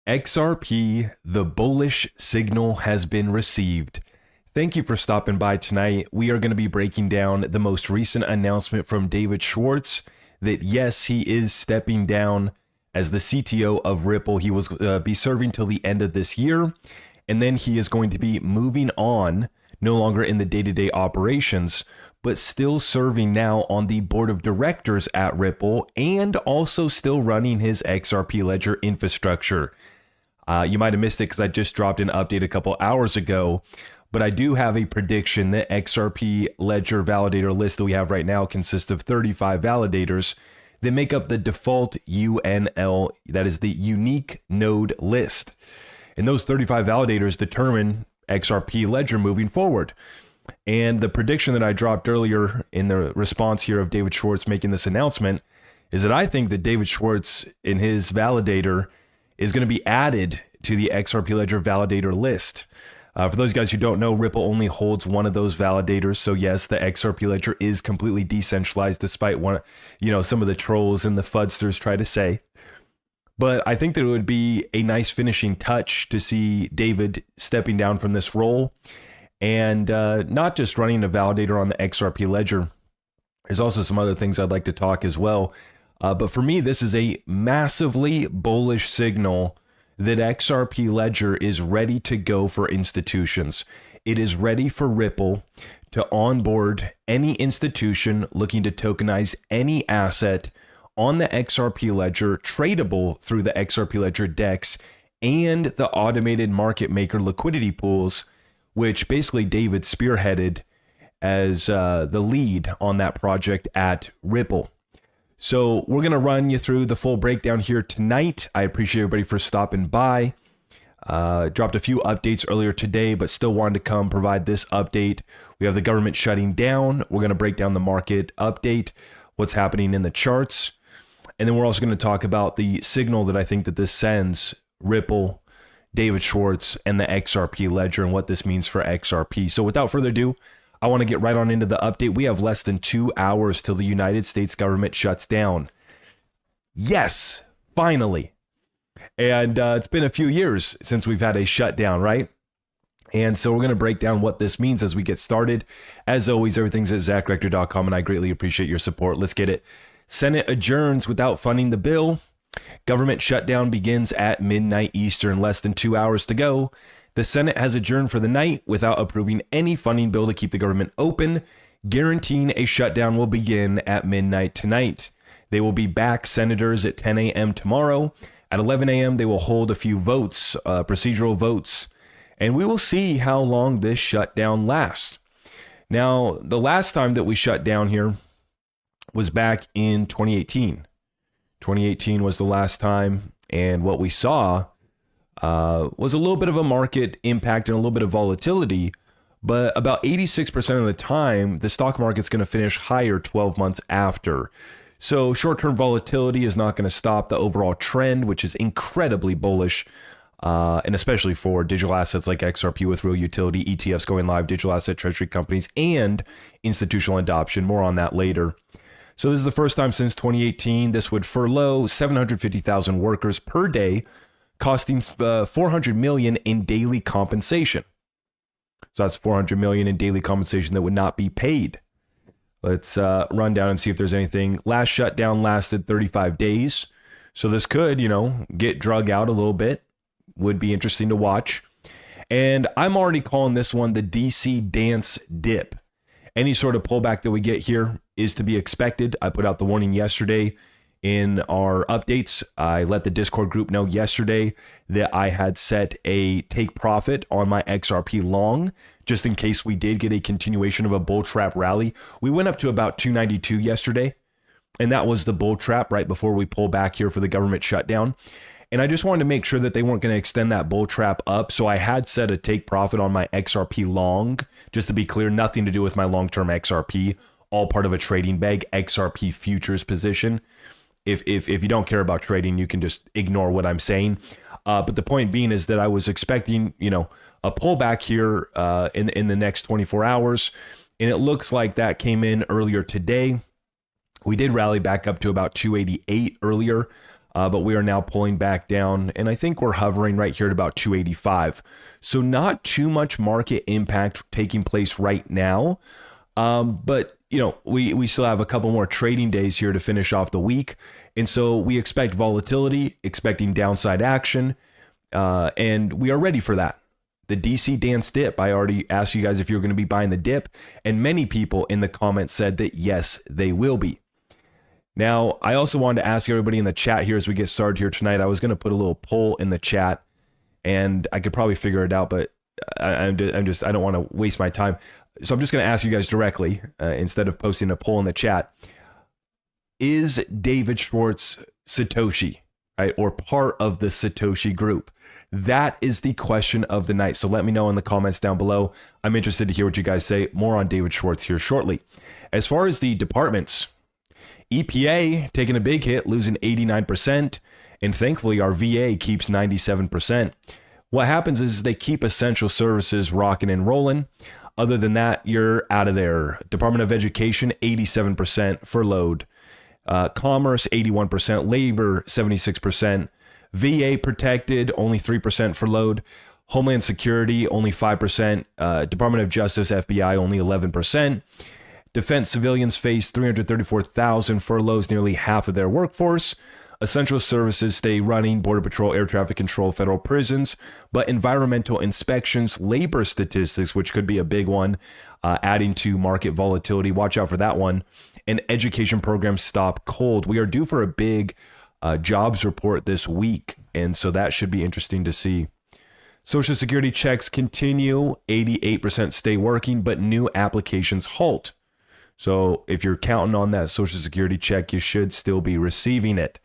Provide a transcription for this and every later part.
XRP, the bullish signal has been received. Thank you for stopping by tonight. We are going to be breaking down the most recent announcement from David Schwartz that yes, he is stepping down as the CTO of Ripple. He was be serving till the end of this year, and then he is going to be moving on, no longer in the day-to-day operations, but still serving now on the board of directors at Ripple and also still running his XRP Ledger infrastructure. You might have missed it because I just dropped an update a couple hours ago, but I do have a prediction that XRP Ledger validator list that we have right now consists of 35 validators that make up the default UNL, that is the unique node list. And those 35 validators determine XRP Ledger moving forward. And the prediction that I dropped earlier in the response here of David Schwartz making this announcement is that I think that David Schwartz in his validator is going to be added to the XRP Ledger validator list. For those guys who don't know, Ripple only holds one of those validators. So yes, the XRP Ledger is completely decentralized, despite some of the trolls and the fudsters try to say. But I think that it would be a nice finishing touch to see David stepping down from this role and not just running a validator on the XRP Ledger. There's also some other things I'd like to talk as well. But for me, this is a massively bullish signal that XRP Ledger is ready to go for institutions. It is ready for Ripple to onboard any institution looking to tokenize any asset on the XRP Ledger, tradable through the XRP Ledger DEX and the automated market maker liquidity pools, which basically David spearheaded as the lead on that project at Ripple. So we're going to run you through the full breakdown here tonight. I appreciate everybody for stopping by. Dropped a few updates earlier today, but still wanted to come provide this update. We have the government shutting down. We're going to break down the market update, what's happening in the charts. And then we're also going to talk about the signal that I think that this sends Ripple, David Schwartz, and the XRP Ledger and what this means for XRP. So without further ado, I want to get right on into the update. We have less than 2 hours till the United States government shuts down. Yes, finally. And it's been a few years since we've had a shutdown, right? And so we're going to break down what this means as we get started. As always, everything's at ZachRector.com, and I greatly appreciate your support. Let's get it. Senate adjourns without funding the bill. Government shutdown begins at midnight Eastern, less than 2 hours to go. The Senate has adjourned for the night without approving any funding bill to keep the government open, guaranteeing a shutdown will begin at midnight tonight. They will be back, senators, at 10 a.m. tomorrow. At 11 a.m., they will hold a few votes, procedural votes, and we will see how long this shutdown lasts. Now, the last time that we shut down here was back in 2018. 2018 was the last time, and what we saw was a little bit of a market impact and a little bit of volatility, but about 86% of the time, the stock market's going to finish higher 12 months after. So short-term volatility is not going to stop the overall trend, which is incredibly bullish, and especially for digital assets like XRP with real utility, ETFs going live, digital asset treasury companies, and institutional adoption. More on that later. So this is the first time since 2018. This would furlough 750,000 workers per day, costing $400 million in daily compensation. So that's $400 million in daily compensation that would not be paid. Let's run down and see if there's anything. Last shutdown lasted 35 days. So this could, get drug out a little bit. Would be interesting to watch. And I'm already calling this one the DC dance dip. Any sort of pullback that we get here is to be expected. I put out the warning yesterday in our updates. I let the Discord group know yesterday that I had set a take profit on my XRP long, just in case we did get a continuation of a bull trap rally. We went up to about 292 yesterday, and that was the bull trap right before we pull back here for the government shutdown. And I just wanted to make sure that they weren't going to extend that bull trap up. So I had set a take profit on my XRP long, just to be clear, nothing to do with my long-term XRP, all part of a trading bag XRP futures position. If you don't care about trading, you can just ignore what I'm saying. But the point being is that I was expecting, a pullback here in the next 24 hours. And it looks like that came in earlier today. We did rally back up to about 288 earlier. but we are now pulling back down, and I think we're hovering right here at about 285. So not too much market impact taking place right now, but we still have a couple more trading days here to finish off the week, and so we expect volatility, expecting downside action, and we are ready for that. The DC dance dip, I already asked you guys if you were going to be buying the dip, and many people in the comments said that yes, they will be. Now, I also wanted to ask everybody in the chat here as we get started here tonight. I was going to put a little poll in the chat, and I could probably figure it out, but I don't want to waste my time. So I'm just going to ask you guys directly instead of posting a poll in the chat. Is David Schwartz Satoshi, right, or part of the Satoshi group? That is the question of the night. So let me know in the comments down below. I'm interested to hear what you guys say. More on David Schwartz here shortly. As far as the departments, EPA taking a big hit, losing 89%, and thankfully our VA keeps 97%. What happens is they keep essential services rocking and rolling. Other than that, you're out of there. Department of Education, 87% furloughed. Commerce, 81%. Labor, 76%. VA protected, only 3% furloughed. Homeland Security, only 5%. Department of Justice, FBI, only 11%. Defense civilians face 334,000 furloughs, nearly half of their workforce. Essential services stay running, Border Patrol, Air Traffic Control, federal prisons, but environmental inspections, labor statistics, which could be a big one, adding to market volatility. Watch out for that one. And education programs stop cold. We are due for a big jobs report this week, and so that should be interesting to see. Social Security checks continue, 88% stay working, but new applications halt. So if you're counting on that Social Security check, you should still be receiving it.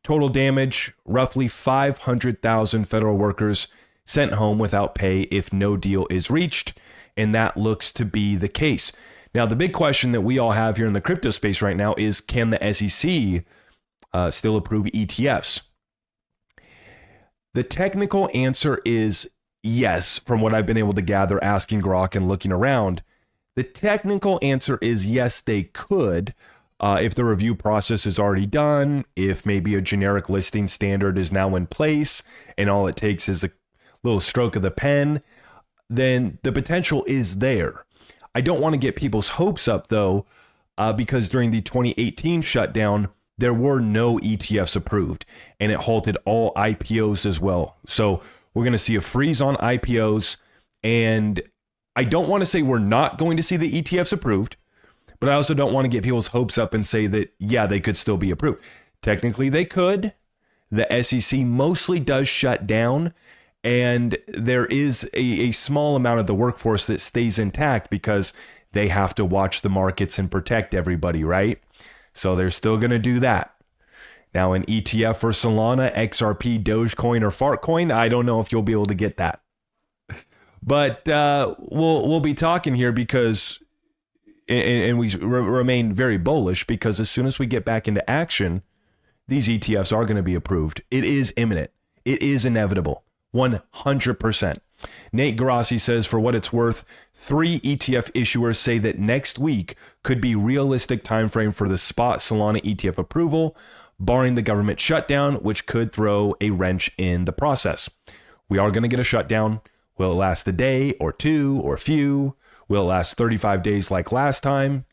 Total damage, roughly 500,000 federal workers sent home without pay if no deal is reached, and that looks to be the case. Now, the big question that we all have here in the crypto space right now is, can the SEC still approve ETFs? The technical answer is yes, from what I've been able to gather, asking Grok and looking around. The technical answer is yes, they could, if the review process is already done, if maybe a generic listing standard is now in place, and all it takes is a little stroke of the pen, then the potential is there. I don't want to get people's hopes up, though, because during the 2018 shutdown, there were no ETFs approved, and it halted all IPOs as well. So we're going to see a freeze on IPOs, and I don't want to say we're not going to see the ETFs approved, but I also don't want to get people's hopes up and say that, yeah, they could still be approved. Technically, they could. The SEC mostly does shut down, and there is a small amount of the workforce that stays intact because they have to watch the markets and protect everybody, right? So they're still going to do that. Now, an ETF for Solana, XRP, Dogecoin, or Fartcoin, I don't know if you'll be able to get that. But we'll be talking here because, and we remain very bullish because as soon as we get back into action, these ETFs are going to be approved. It is imminent. It is inevitable. 100%. Nate Garassi says, for what it's worth, 3 ETF issuers say that next week could be realistic time frame for the spot Solana ETF approval, barring the government shutdown, which could throw a wrench in the process. We are going to get a shutdown. Will it last a day or 2 or few? Will it last 35 days like last time?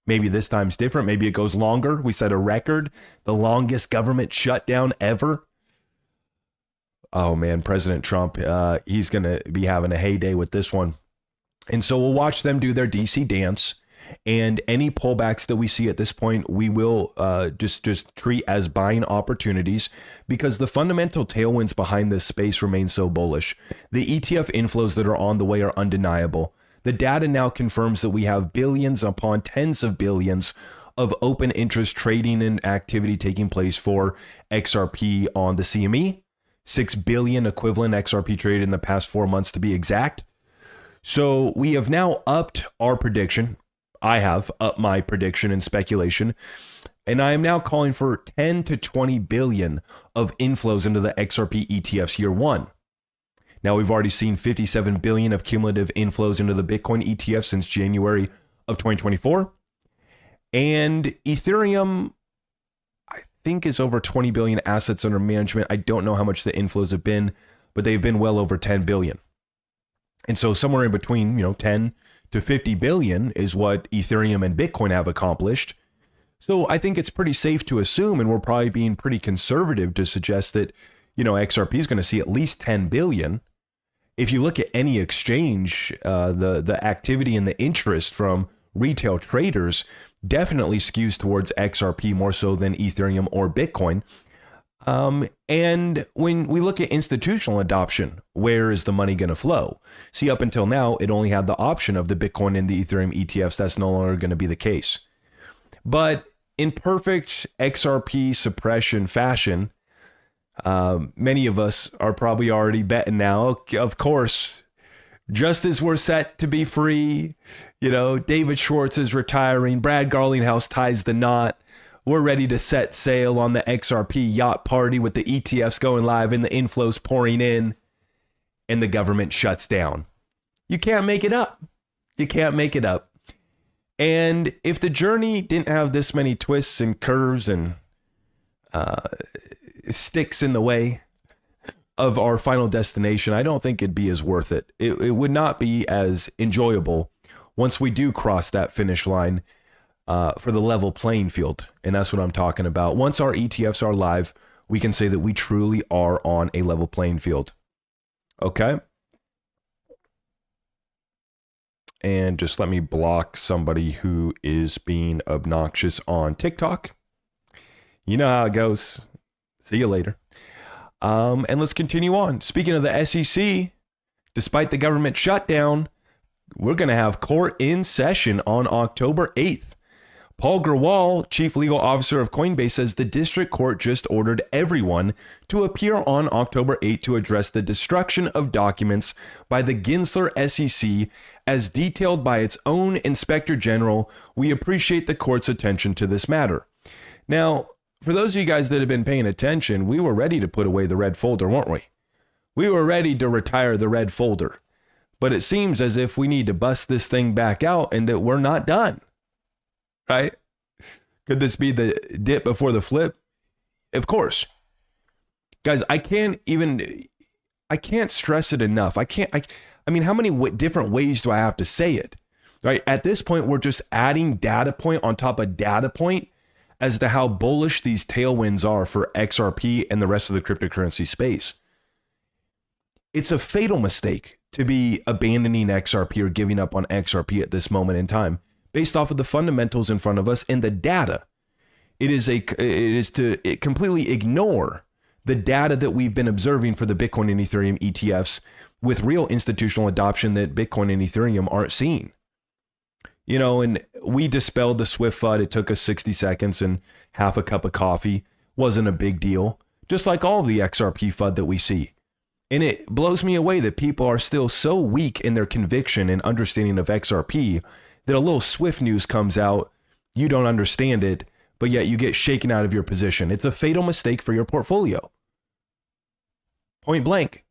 Maybe this time's different. Maybe it goes longer. We set a record, the longest government shutdown ever. Oh man, President Trump, he's going to be having a heyday with this one. And so we'll watch them do their DC dance, and any pullbacks that we see at this point, we will just treat as buying opportunities because the fundamental tailwinds behind this space remain so bullish. The ETF inflows that are on the way are undeniable. The data now confirms that we have billions upon tens of billions of open interest trading and activity taking place for XRP on the CME. 6 billion equivalent XRP traded in the past 4 months to be exact. So we have now upped our prediction. I have upped my prediction and speculation. And I am now calling for 10 to 20 billion of inflows into the XRP ETFs year one. Now we've already seen 57 billion of cumulative inflows into the Bitcoin ETF since January of 2024. And Ethereum, think is over 20 billion assets under management. I don't know how much the inflows have been, but they've been well over 10 billion. And so somewhere in between, 10 to 50 billion is what Ethereum and Bitcoin have accomplished. So I think it's pretty safe to assume, and we're probably being pretty conservative to suggest that, XRP is going to see at least 10 billion. If you look at any exchange, the activity and the interest from retail traders definitely skews towards XRP more so than Ethereum or Bitcoin. And when we look at institutional adoption, where is the money going to flow? See, up until now, it only had the option of the Bitcoin and the Ethereum ETFs. That's no longer going to be the case. But in perfect XRP suppression fashion, many of us are probably already betting now, of course, just as we're set to be free, David Schwartz is retiring, Brad Garlinghouse ties the knot, we're ready to set sail on the XRP yacht party with the ETFs going live and the inflows pouring in, and the government shuts down. You can't make it up. You can't make it up. And if the journey didn't have this many twists and curves and sticks in the way of our final destination, I don't think it'd be as worth it. It would not be as enjoyable once we do cross that finish line for the level playing field. And that's what I'm talking about. Once our ETFs are live, we can say that we truly are on a level playing field. Okay. And just let me block somebody who is being obnoxious on TikTok. You know how it goes. See you later. And let's continue on. Speaking of the SEC, despite the government shutdown, we're going to have court in session on October 8th. Paul Grewal, chief legal officer of Coinbase, says the district court just ordered everyone to appear on October 8th to address the destruction of documents by the Gensler SEC as detailed by its own inspector general. We appreciate the court's attention to this matter. Now, for those of you guys that have been paying attention, we were ready to put away the red folder, weren't we? We were ready to retire the red folder. But it seems as if we need to bust this thing back out and that we're not done. Right? Could this be the dip before the flip? Of course. Guys, I can't stress it enough. I mean, how many different ways do I have to say it? Right? At this point, we're just adding data point on top of data point as to how bullish these tailwinds are for XRP and the rest of the cryptocurrency space. It's a fatal mistake to be abandoning XRP or giving up on XRP at this moment in time, based off of the fundamentals in front of us and the data. It is to completely ignore the data that we've been observing for the Bitcoin and Ethereum ETFs with real institutional adoption that Bitcoin and Ethereum aren't seeing. And we dispelled the Swift FUD. It took us 60 seconds and half a cup of coffee. Wasn't a big deal. Just like all of the XRP FUD that we see. And it blows me away that people are still so weak in their conviction and understanding of XRP that a little Swift news comes out, you don't understand it, but yet you get shaken out of your position. It's a fatal mistake for your portfolio. Point blank.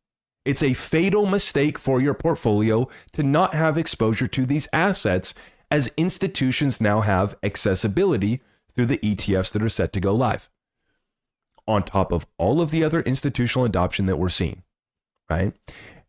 It's a fatal mistake for your portfolio to not have exposure to these assets, as institutions now have accessibility through the ETFs that are set to go live, on top of all of the other institutional adoption that we're seeing, right?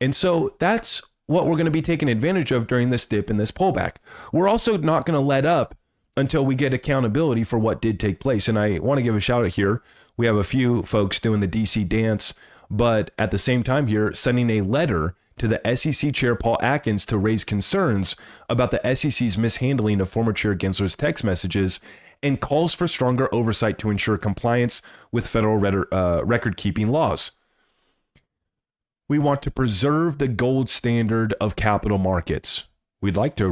And so that's what we're going to be taking advantage of during this dip and this pullback. We're also not going to let up until we get accountability for what did take place. And I want to give a shout out here. We have a few folks doing the DC dance, but at the same time here, sending a letter to the SEC Chair Paul Atkins to raise concerns about the SEC's mishandling of former Chair Gensler's text messages and calls for stronger oversight to ensure compliance with federal record-keeping laws. We want to preserve the gold standard of capital markets. We'd like to,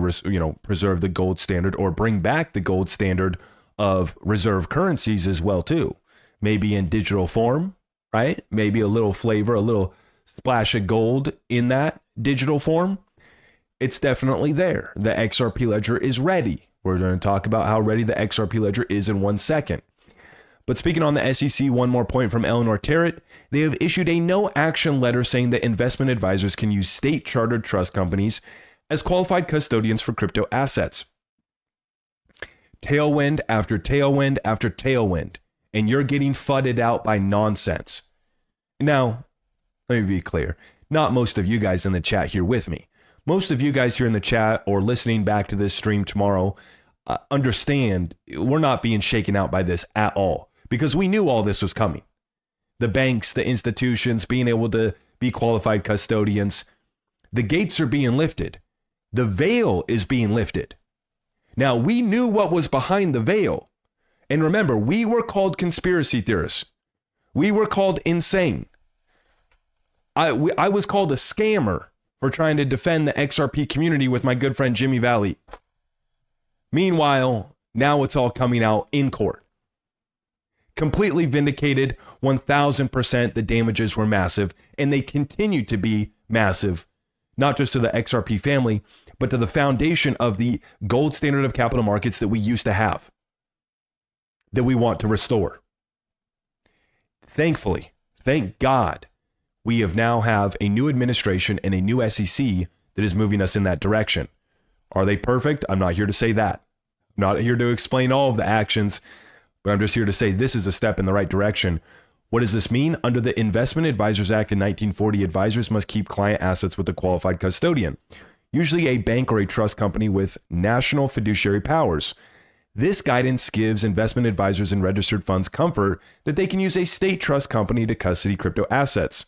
preserve the gold standard or bring back the gold standard of reserve currencies as well, too. Maybe in digital form, right? Maybe a little flavor, a little splash of gold in that digital form. It's definitely there. The XRP ledger is ready. We're going to talk about how ready the XRP ledger is in 1 second. But speaking on the SEC, one more point from Eleanor Terrett. They have issued a no-action letter saying that investment advisors can use state-chartered trust companies as qualified custodians for crypto assets. Tailwind after tailwind after tailwind. and you're getting fudded out by nonsense. Now, let me be clear. Not most of you guys in the chat here with me. Most of you guys here in the chat or listening back to this stream tomorrow understand we're not being shaken out by this at all, because we knew all this was coming. The banks, the institutions being able to be qualified custodians, the gates are being lifted. The veil is being lifted. Now, we knew what was behind the veil. And remember, we were called conspiracy theorists. We were called insane. I was called a scammer for trying to defend the XRP community with my good friend Jimmy Valley. Meanwhile, now it's all coming out in court. Completely vindicated, 1000%. The damages were massive, and they continue to be massive, not just to the XRP family, but to the foundation of the gold standard of capital markets that we used to have, that we want to restore. Thankfully, thank God, we now have a new administration and a new SEC that is moving us in that direction. Are they perfect? I'm not here to say that. I'm not here to explain all of the actions, but I'm just here to say this is a step in the right direction. What does this mean? Under the Investment Advisors Act in 1940, advisors must keep client assets with a qualified custodian, usually a bank or a trust company with national fiduciary powers. This guidance gives investment advisors and registered funds comfort that they can use a state trust company to custody crypto assets.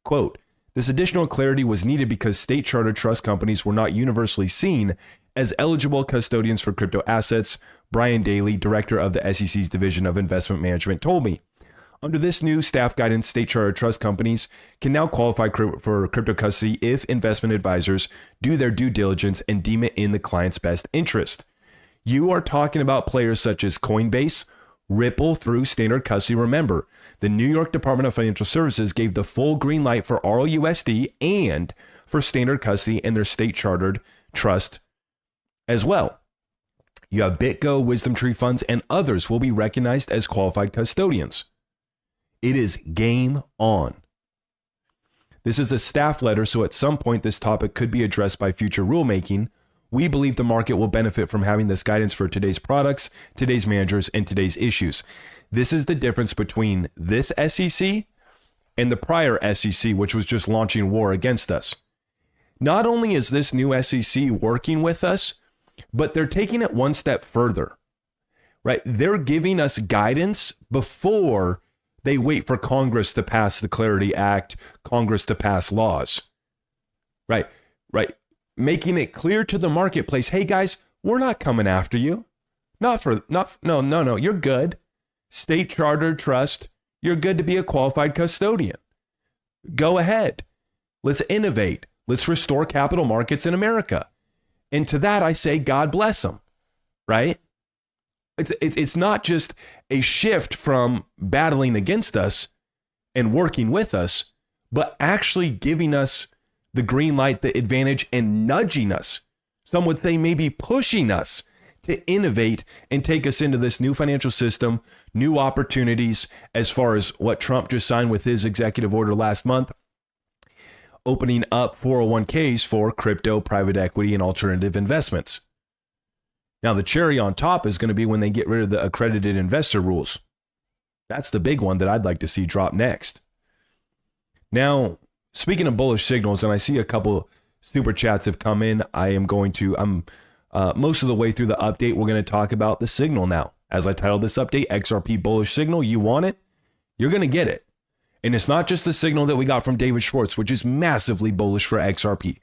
Quote, this additional clarity was needed because state chartered trust companies were not universally seen as eligible custodians for crypto assets, Brian Daly, director of the SEC's Division of Investment Management, told me. Under this new staff guidance, state chartered trust companies can now qualify for crypto custody if investment advisors do their due diligence and deem it in the client's best interest. You are talking about players such as Coinbase, Ripple through standard custody. Remember, the New York Department of Financial Services gave the full green light for ROUSD and for standard custody and their state chartered trust as well. You have BitGo, Wisdom Tree Funds, and others will be recognized as qualified custodians. It is game on. This is a staff letter, so at some point this topic could be addressed by future rulemaking. We believe the market will benefit from having this guidance for today's products, today's managers, and today's issues. This is the difference between this SEC and the prior SEC, which was just launching war against us. Not only is this new SEC working with us, but they're taking it one step further, right? They're giving us guidance before they wait for Congress to pass the Clarity Act, Congress to pass laws, right? Making it clear to the marketplace, hey guys, we're not coming after you. No, you're good. State chartered trust, you're good to be a qualified custodian. Go ahead. Let's innovate. Let's restore capital markets in America. And to that, I say, God bless them, right? It's not just a shift from battling against us and working with us, but actually giving us the green light, the advantage, and nudging us. Some would say maybe pushing us to innovate and take us into this new financial system, new opportunities as far as what Trump just signed with his executive order last month, opening up 401ks for crypto, private equity, and alternative investments. Now, the cherry on top is going to be when they get rid of the accredited investor rules. That's the big one that I'd like to see drop next. Now, speaking of bullish signals, and I see a couple super chats have come in, I'm most of the way through the update, we're going to talk about the signal now. As I titled this update, XRP Bullish Signal, you want it? You're going to get it. And it's not just the signal that we got from David Schwartz, which is massively bullish for XRP.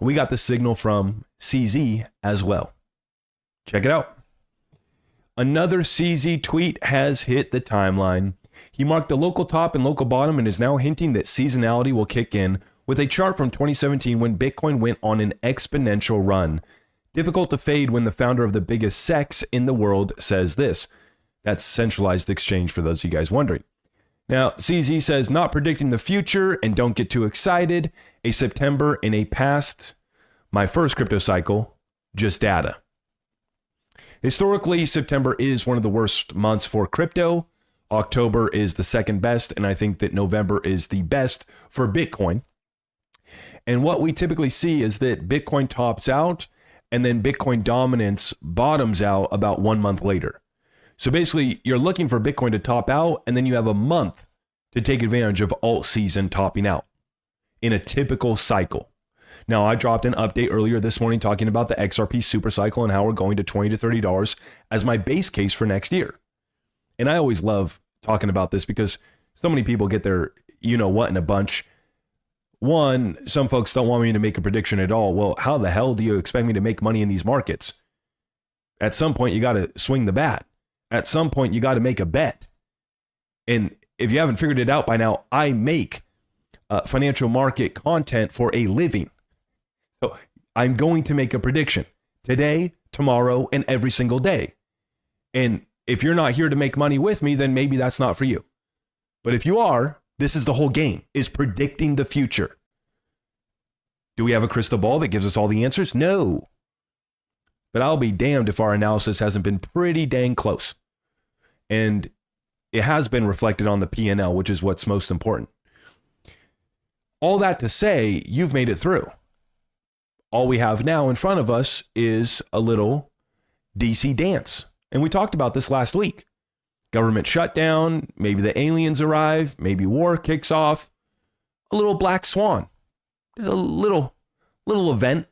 We got the signal from CZ as well. Check it out. Another CZ tweet has hit the timeline. He marked the local top and local bottom and is now hinting that seasonality will kick in with a chart from 2017 when Bitcoin went on an exponential run. Difficult to fade when the founder of the biggest SEX in the world says this. That's centralized exchange for those of you guys wondering. Now, CZ says, not predicting the future and don't get too excited. A September in a past, my first crypto cycle, just data. Historically, September is one of the worst months for crypto. October is the second best, and I think that November is the best for Bitcoin. And what we typically see is that Bitcoin tops out, and then Bitcoin dominance bottoms out about 1 month later. So basically, you're looking for Bitcoin to top out, and then you have a month to take advantage of alt season topping out in a typical cycle. Now, I dropped an update earlier this morning talking about the XRP super cycle and how we're going to $20 to $30 as my base case for next year. And I always love talking about this because so many people get their you know what in a bunch. One, some folks don't want me to make a prediction at all. Well, how the hell do you expect me to make money in these markets? At some point, you got to swing the bat. At some point, you got to make a bet. And if you haven't figured it out by now, I make financial market content for a living. So I'm going to make a prediction today, tomorrow, and every single day. And if you're not here to make money with me, then maybe that's not for you. But if you are, this is the whole game, is predicting the future. Do we have a crystal ball that gives us all the answers? No. But I'll be damned if our analysis hasn't been pretty dang close. And it has been reflected on the P&L, which is what's most important. All that to say, you've made it through. All we have now in front of us is a little DC dance. And we talked about this last week. Government shutdown, maybe the aliens arrive, maybe war kicks off. A little black swan. Just a little event.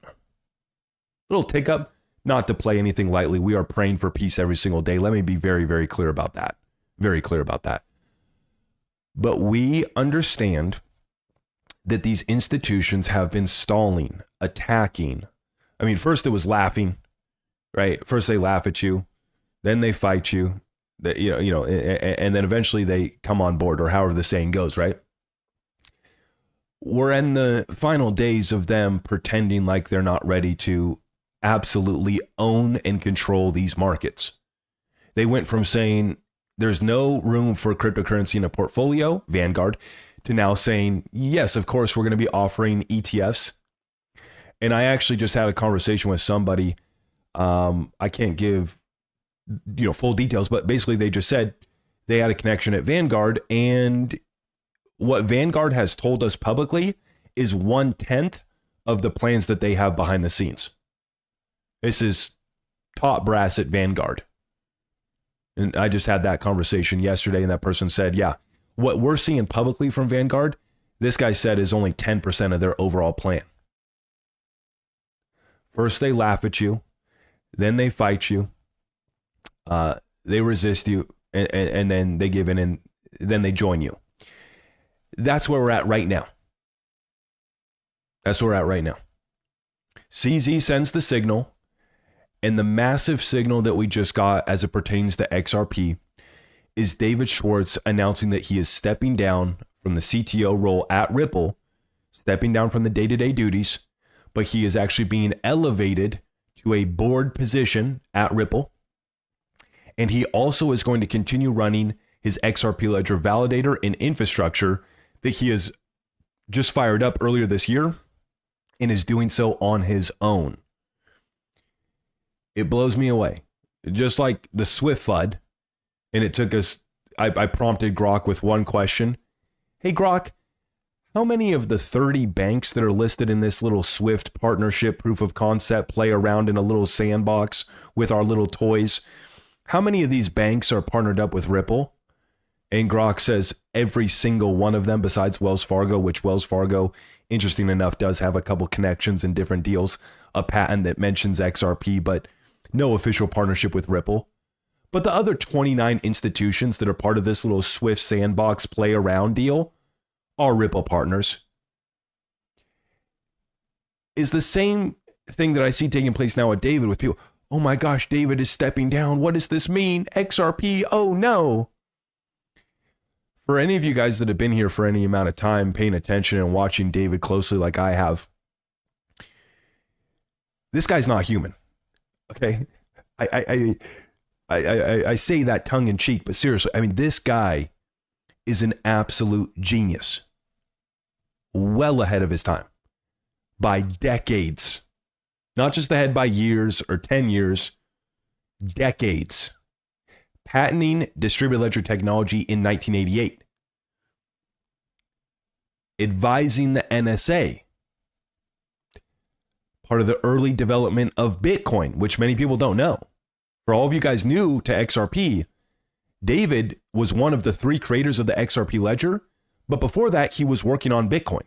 Little tick up. Not to play anything lightly. We are praying for peace every single day. Let me be very, very clear about that. Very clear about that. But we understand that these institutions have been stalling, attacking. I mean, first it was laughing, right? First they laugh at you, then they fight you, and then eventually they come on board, or however the saying goes, right? We're in the final days of them pretending like they're not ready to absolutely own and control these markets. They went from saying there's no room for cryptocurrency in a portfolio, Vanguard, to now saying, yes, of course, we're going to be offering ETFs. And I actually just had a conversation with somebody. I can't give full details, but basically they just said they had a connection at Vanguard, and what Vanguard has told us publicly is 1/10 of the plans that they have behind the scenes. This is top brass at Vanguard. And I just had that conversation yesterday, and that person said, yeah, what we're seeing publicly from Vanguard, this guy said is only 10% of their overall plan. First, they laugh at you. Then they fight you. They resist you, and then they give in, and then they join you. That's where we're at right now. That's where we're at right now. CZ sends the signal, and the massive signal that we just got as it pertains to XRP is David Schwartz announcing that he is stepping down from the CTO role at Ripple, stepping down from the day-to-day duties, but he is actually being elevated to a board position at Ripple. And he also is going to continue running his XRP Ledger validator and infrastructure that he has just fired up earlier this year and is doing so on his own. It blows me away. Just like the Swift FUD, and it took us, I prompted Grok with one question. Hey, Grok, how many of the 30 banks that are listed in this little Swift partnership proof of concept play around in a little sandbox with our little toys? How many of these banks are partnered up with Ripple? And Grok says every single one of them besides Wells Fargo, which Wells Fargo, interesting enough, does have a couple connections in different deals, a patent that mentions XRP, but no official partnership with Ripple. But the other 29 institutions that are part of this little Swift sandbox play around deal are Ripple partners. Is the same thing that I see taking place now with David, with people, oh my gosh, David is stepping down. What does this mean? XRP, oh no. For any of you guys that have been here for any amount of time, paying attention and watching David closely like I have, this guy's not human. Okay? I say that tongue in cheek, but seriously, I mean, this guy is an absolute genius. Well ahead of his time. By decades. Not just ahead by years or 10 years. Decades. Patenting distributed ledger technology in 1988. Advising the NSA. Part of the early development of Bitcoin, which many people don't know. For all of you guys new to XRP, David was one of the 3 creators of the XRP ledger, but before that, he was working on Bitcoin.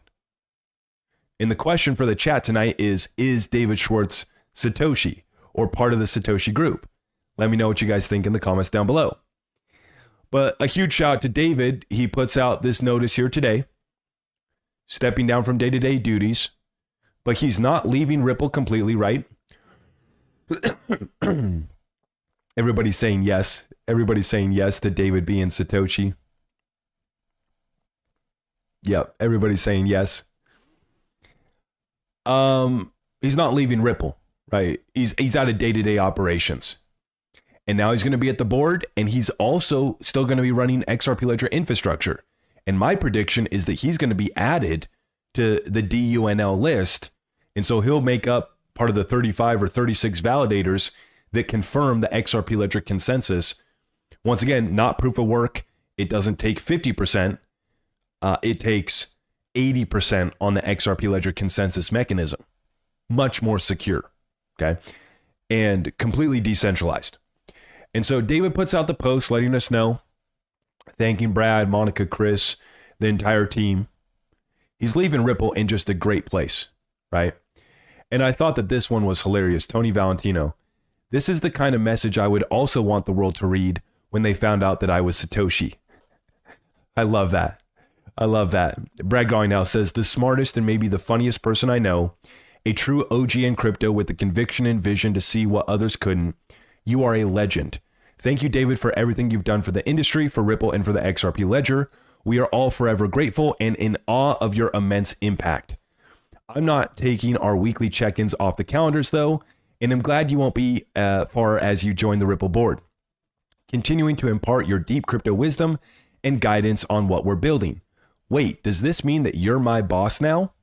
And the question for the chat tonight is David Schwartz Satoshi or part of the Satoshi group? Let me know what you guys think in the comments down below. But a huge shout out to David. He puts out this notice here today, stepping down from day-to-day duties, but he's not leaving Ripple completely, right? Everybody's saying yes. Everybody's saying yes to David being Satoshi. Yep, everybody's saying yes. He's not leaving Ripple, right? He's out of day-to-day operations. And now he's going to be at the board, and he's also still going to be running XRP Ledger infrastructure. And my prediction is that he's going to be added to the DUNL list. And so he'll make up part of the 35 or 36 validators that confirm the XRP Ledger consensus. Once again, not proof of work. It doesn't take 50%. It takes 80% on the XRP Ledger consensus mechanism. Much more secure, okay? And completely decentralized. And so David puts out the post letting us know, thanking Brad, Monica, Chris, the entire team. He's leaving Ripple in just a great place, right? And I thought that this one was hilarious. Tony Valentino. This is the kind of message I would also want the world to read when they found out that I was Satoshi. I love that. I love that. Brad Garnell says, the smartest and maybe the funniest person I know, a true OG in crypto with the conviction and vision to see what others couldn't. You are a legend. Thank you, David, for everything you've done for the industry, for Ripple, and for the XRP Ledger. We are all forever grateful and in awe of your immense impact. I'm not taking our weekly check-ins off the calendars, though, and I'm glad you won't be far as you join the Ripple board, continuing to impart your deep crypto wisdom and guidance on what we're building. Wait, does this mean that you're my boss now?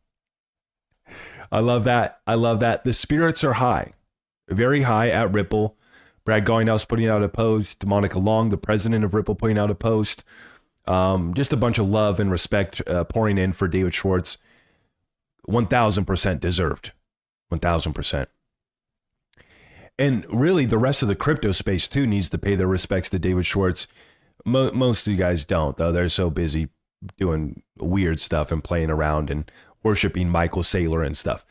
I love that. I love that. The spirits are high, very high at Ripple. Brad Garnell's putting out a post. Monica Long, the president of Ripple, putting out a post. Just a bunch of love and respect pouring in for David Schwartz. 1,000% deserved. 1,000%. And really, the rest of the crypto space, too, needs to pay their respects to David Schwartz. Most of you guys don't, though. They're so busy doing weird stuff and playing around and worshiping Michael Saylor and stuff.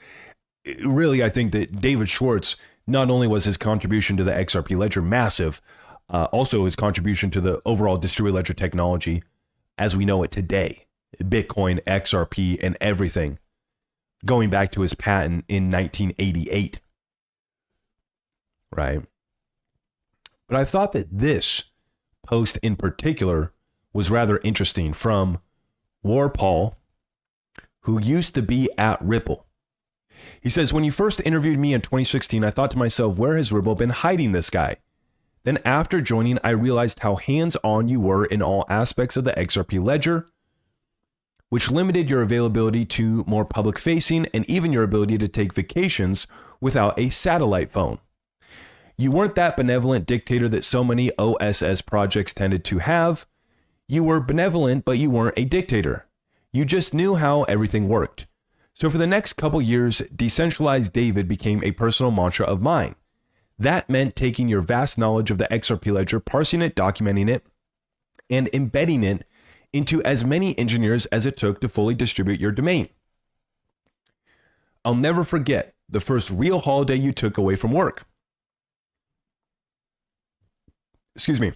Really, I think that David Schwartz, not only was his contribution to the XRP Ledger massive, also his contribution to the overall distributed ledger technology as we know it today, Bitcoin, XRP, and everything, going back to his patent in 1988, right? But I thought that this post in particular was rather interesting from War Paul, who used to be at Ripple. He says, when you first interviewed me in 2016, I thought to myself, where has Ripple been hiding this guy? Then after joining, I realized how hands-on you were in all aspects of the XRP ledger, which limited your availability to more public-facing and even your ability to take vacations without a satellite phone. You weren't that benevolent dictator that so many OSS projects tended to have. You were benevolent, but you weren't a dictator. You just knew how everything worked. So for the next couple years, decentralized David became a personal mantra of mine. That meant taking your vast knowledge of the XRP ledger, parsing it, documenting it, and embedding it into as many engineers as it took to fully distribute your domain. I'll never forget the first real holiday you took away from work. Excuse me.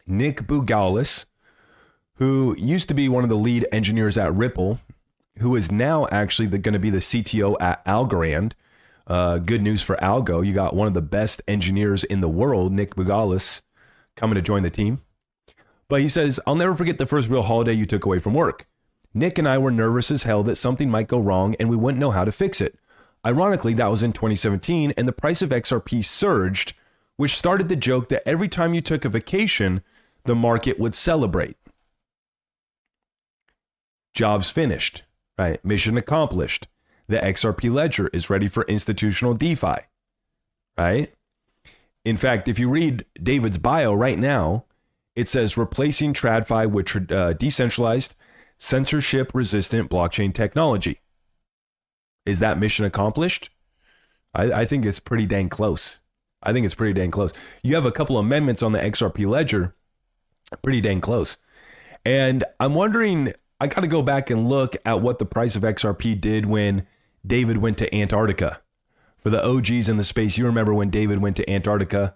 Nick Bougoulis, who used to be one of the lead engineers at Ripple, who is now actually going to be the CTO at Algorand. Good news for Algo. You got one of the best engineers in the world, Nick Bougoulis, coming to join the team. But he says, I'll never forget the first real holiday you took away from work. Nick and I were nervous as hell that something might go wrong and we wouldn't know how to fix it. Ironically, that was in 2017 and the price of XRP surged, which started the joke that every time you took a vacation, the market would celebrate. Jobs finished, right? Mission accomplished. The XRP ledger is ready for institutional DeFi, right? In fact, if you read David's bio right now, it says replacing TradFi with decentralized, censorship-resistant blockchain technology. Is that mission accomplished? I think it's pretty dang close. I think it's pretty dang close. You have a couple amendments on the XRP ledger, pretty dang close. And I'm wondering, I got to go back and look at what the price of XRP did when David went to Antarctica. For the OGs in the space, you remember when David went to Antarctica,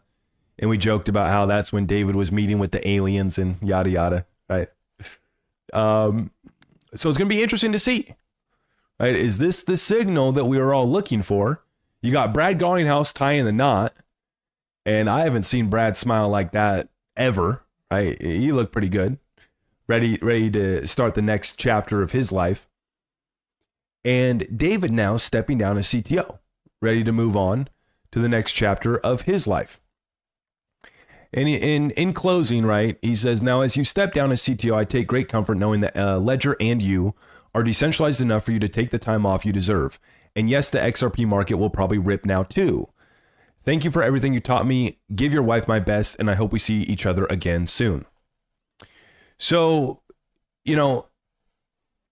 and we joked about how that's when David was meeting with the aliens and yada yada, right? So it's going to be interesting to see, right? Is this the signal that we were all looking for? You got Brad Garlinghouse tying the knot, and I haven't seen Brad smile like that ever, right? He looked pretty good, ready to start the next chapter of his life. And David now stepping down as CTO, ready to move on to the next chapter of his life. And in closing, right, he says, now as you step down as CTO, I take great comfort knowing that Ledger and you are decentralized enough for you to take the time off you deserve. And yes, the XRP market will probably rip now too. Thank you for everything you taught me. Give your wife my best, and I hope we see each other again soon. So, you know,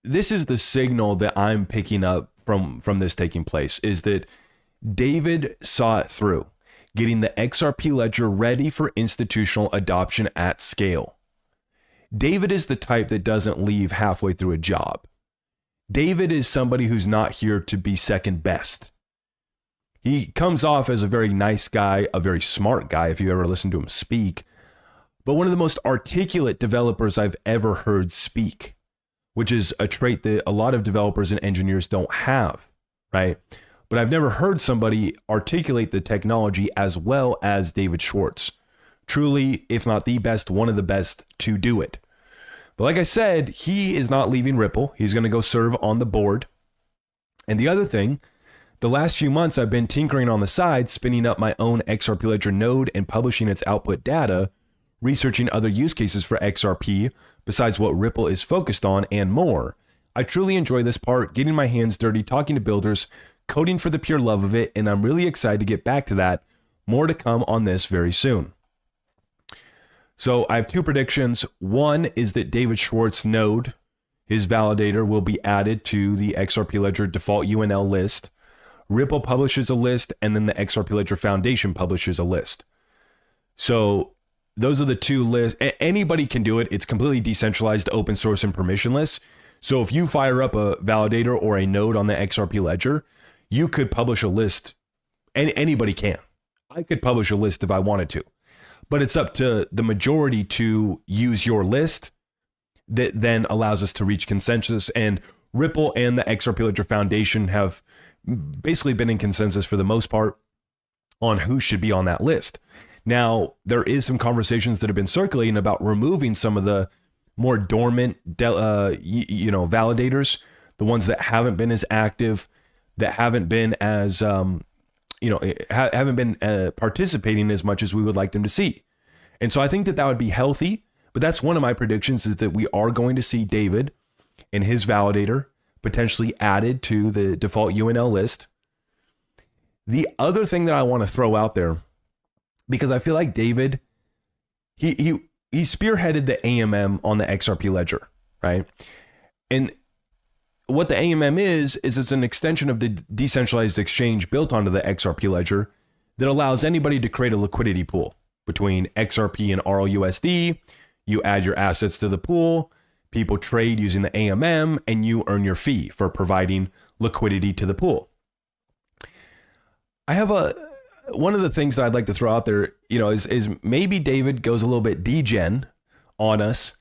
this is the signal that I'm picking up from this taking place, is that David saw it through, getting the XRP ledger ready for institutional adoption at scale. David is the type that doesn't leave halfway through a job. David is somebody who's not here to be second best. He comes off as a very nice guy, a very smart guy, if you ever listen to him speak, but one of the most articulate developers I've ever heard speak, which is a trait that a lot of developers and engineers don't have, right? But I've never heard somebody articulate the technology as well as David Schwartz. Truly, if not the best, one of the best to do it. But like I said, he is not leaving Ripple. He's going to go serve on the board. And the other thing, the last few months I've been tinkering on the side, spinning up my own XRP Ledger node and publishing its output data, researching other use cases for XRP besides what Ripple is focused on, and more. I truly enjoy this part, getting my hands dirty, talking to builders, coding for the pure love of it, and I'm really excited to get back to that. More to come on this very soon. So I have two predictions. One is that David Schwartz node, his validator, will be added to the XRP Ledger default UNL list. Ripple publishes a list, and then the XRP Ledger Foundation publishes a list. So those are the two lists. Anybody can do it. It's completely decentralized, open source, and permissionless. So if you fire up a validator or a node on the XRP Ledger, you could publish a list. Anybody can. I could publish a list if I wanted to. But it's up to the majority to use your list that then allows us to reach consensus. And Ripple and the XRP Ledger Foundation have basically been in consensus for the most part on who should be on that list. Now, there is some conversations that have been circulating about removing some of the more dormant, validators, the ones that haven't been as active, that haven't been as, haven't been participating as much as we would like them to see. And so I think that that would be healthy, but that's one of my predictions, is that we are going to see David and his validator potentially added to the default UNL list. The other thing that I want to throw out there, because I feel like David, he spearheaded the AMM on the XRP ledger, right? And what the AMM is it's an extension of the decentralized exchange built onto the XRP ledger that allows anybody to create a liquidity pool between XRP and RLUSD. You add your assets to the pool, people trade using the AMM, and you earn your fee for providing liquidity to the pool. I have one of the things that I'd like to throw out there, is maybe David goes a little bit degen on us.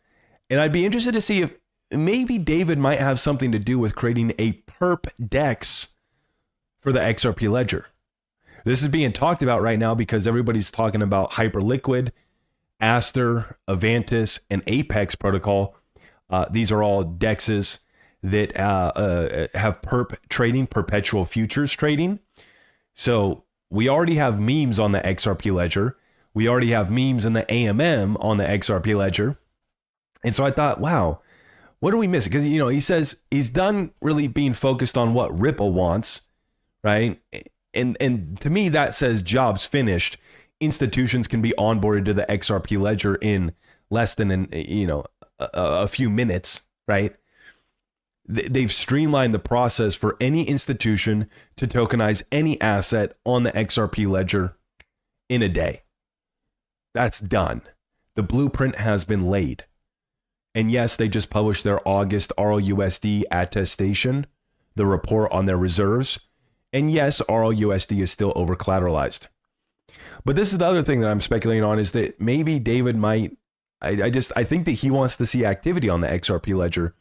And I'd be interested to see if maybe David might have something to do with creating a perp DEX for the XRP ledger. This is being talked about right now because everybody's talking about Hyperliquid, Aster, Avantis, and Apex protocol. These are all DEXs that have perp trading, perpetual futures trading. So we already have memes on the XRP ledger. We already have memes in the AMM on the XRP ledger. And so I thought, wow, what are we missing? Because, he says he's done really being focused on what Ripple wants, right? And to me, that says jobs finished. Institutions can be onboarded to the XRP ledger in less than a few minutes, right? They've streamlined the process for any institution to tokenize any asset on the XRP ledger in a day. That's done. The blueprint has been laid. And yes, they just published their August RLUSD attestation, the report on their reserves. And yes, RLUSD is still over collateralized. But this is the other thing that I'm speculating on, is that maybe David might, I think that he wants to see activity on the XRP ledger.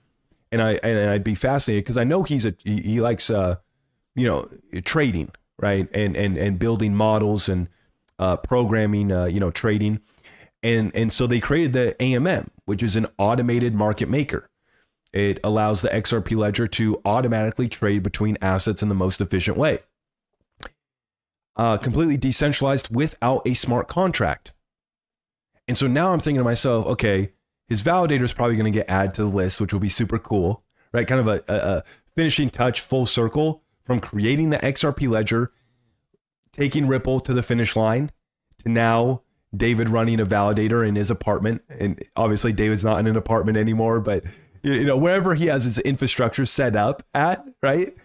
And I'd be fascinated, because I know he likes trading, right? And building models and programming, trading. And so they created the AMM, which is an automated market maker. It allows the XRP ledger to automatically trade between assets in the most efficient way. Completely decentralized without a smart contract. And so now I'm thinking to myself, okay, his validator is probably going to get added to the list, which will be super cool, right? Kind of a finishing touch, full circle from creating the XRP ledger, taking Ripple to the finish line, to now David running a validator in his apartment. And obviously David's not in an apartment anymore, but wherever he has his infrastructure set up at, right?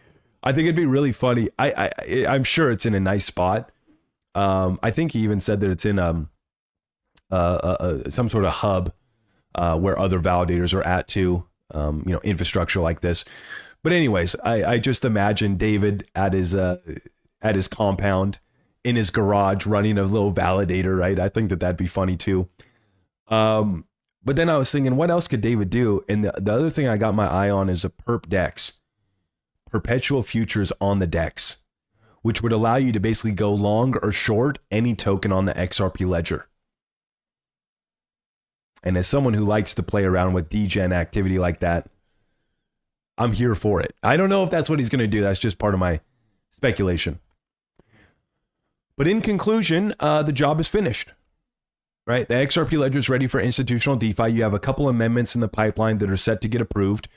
I think it'd be really funny. I'm sure it's in a nice spot. I think he even said that it's in some sort of hub where other validators are at too, infrastructure like this. But anyways, I just imagine David at his compound, in his garage, running a little validator, right? I think that'd be funny too. But then I was thinking, what else could David do? And the other thing I got my eye on is a perp DEX, perpetual futures on the DEX, which would allow you to basically go long or short any token on the XRP ledger. And as someone who likes to play around with degen activity like that, I'm here for it. I don't know if that's what he's going to do. That's just part of my speculation. But in conclusion, the job is finished, right? The XRP ledger is ready for institutional DeFi. You have a couple amendments in the pipeline that are set to get approved.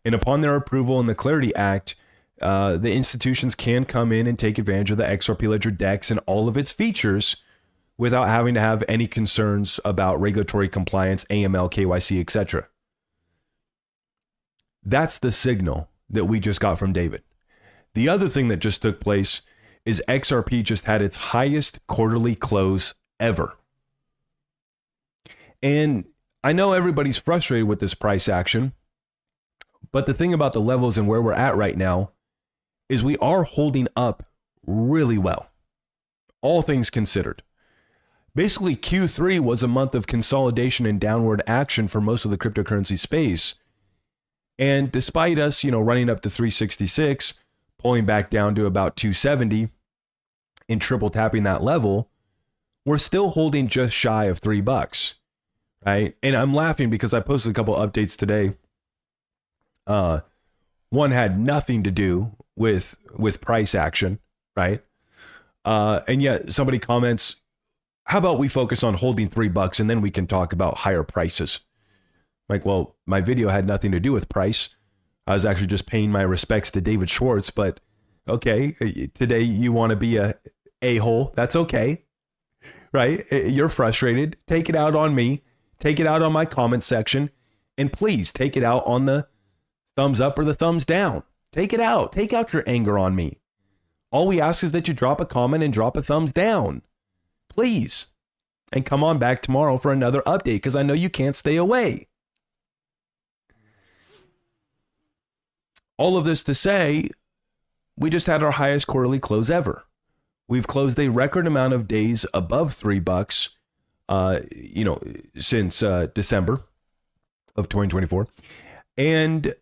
And upon their approval in the Clarity Act, the institutions can come in and take advantage of the XRP ledger DEX and all of its features without having to have any concerns about regulatory compliance, AML, KYC, etc. That's the signal that we just got from David. The other thing that just took place is XRP just had its highest quarterly close ever. And I know everybody's frustrated with this price action, but the thing about the levels and where we're at right now is we are holding up really well, all things considered. Basically, Q3 was a month of consolidation and downward action for most of the cryptocurrency space. And despite us, running up to 366, pulling back down to about 270 and triple tapping that level, we're still holding just shy of $3, right? And I'm laughing because I posted a couple updates today. One had nothing to do with price action, right? And yet somebody comments, how about we focus on holding $3 and then we can talk about higher prices? Like, well, my video had nothing to do with price. I was actually just paying my respects to David Schwartz, but okay, today you want to be a a-hole. That's okay, right? You're frustrated. Take it out on me. Take it out on my comment section. And please take it out on the thumbs up or the thumbs down. Take it out. Take out your anger on me. All we ask is that you drop a comment and drop a thumbs down. Please. And come on back tomorrow for another update, because I know you can't stay away. All of this to say, we just had our highest quarterly close ever. We've closed a record amount of days above $3, since December of 2024. And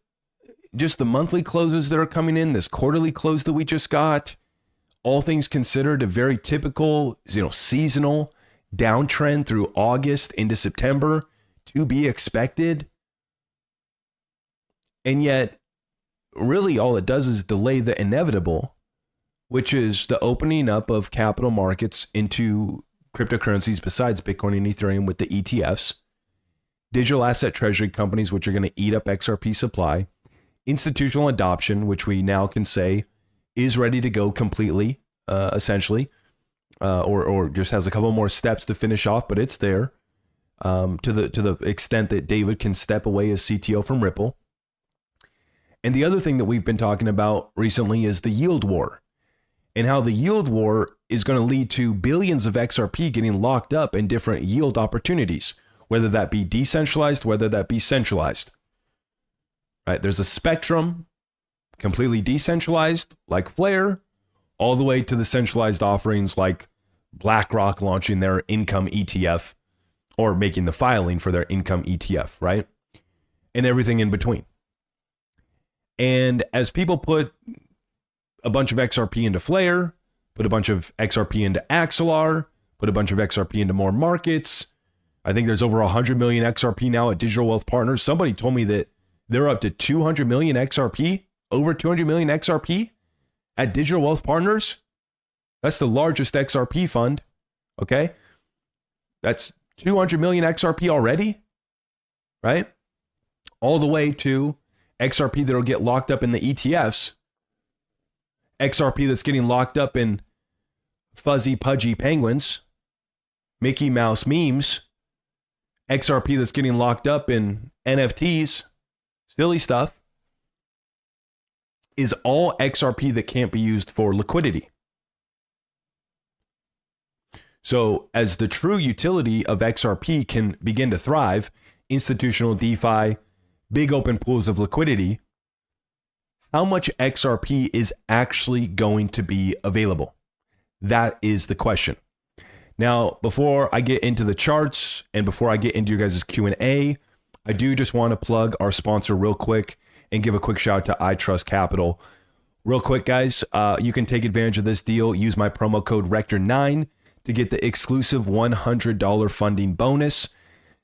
just the monthly closes that are coming in, this quarterly close that we just got, all things considered, a very typical, seasonal downtrend through August into September to be expected. And yet, really all it does is delay the inevitable, which is the opening up of capital markets into cryptocurrencies besides Bitcoin and Ethereum with the ETFs, digital asset treasury companies, which are going to eat up XRP supply, institutional adoption, which we now can say is ready to go completely, essentially, or just has a couple more steps to finish off, but it's there, to the extent that David can step away as CTO from Ripple. And the other thing that we've been talking about recently is the yield war. and how the yield war is going to lead to billions of XRP getting locked up in different yield opportunities, whether that be decentralized, whether that be centralized. Right? There's a spectrum, completely decentralized like Flare, all the way to the centralized offerings like BlackRock launching their income ETF or making the filing for their income ETF, right? And everything in between. And as people put a bunch of XRP into Flare, put a bunch of XRP into Axelar, put a bunch of XRP into more markets. I think there's over 100 million XRP now at Digital Wealth Partners. Somebody told me that they're up to 200 million XRP, over 200 million XRP at Digital Wealth Partners. That's the largest XRP fund. Okay. That's 200 million XRP already, right? All the way to XRP that'll get locked up in the ETFs. XRP that's getting locked up in fuzzy, pudgy penguins, Mickey Mouse memes, XRP that's getting locked up in NFTs, silly stuff, is all XRP that can't be used for liquidity. So as the true utility of XRP can begin to thrive, institutional DeFi, big open pools of liquidity, how much XRP is actually going to be available? That is the question. Now, before I get into the charts and before I get into your guys' Q&A, I do just want to plug our sponsor real quick and give a quick shout out to iTrust Capital. Real quick, guys, you can take advantage of this deal. Use my promo code Rector9 to get the exclusive $100 funding bonus.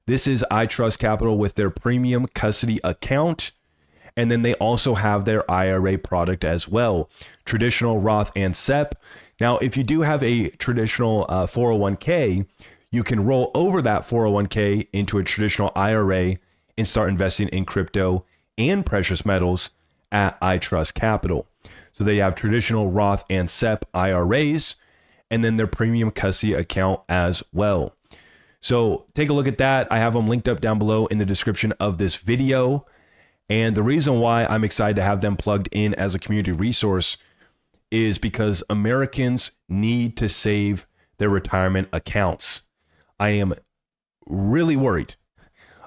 This is iTrust Capital with their premium custody account. And then they also have their IRA product as well, traditional Roth and SEP. Now, if you do have a traditional 401k, you can roll over that 401k into a traditional IRA and start investing in crypto and precious metals at iTrust Capital. So they have traditional Roth and SEP IRAs, and then their premium custody account as well. So take a look at that. I have them linked up down below in the description of this video. And the reason why I'm excited to have them plugged in as a community resource is because Americans need to save their retirement accounts. I am really worried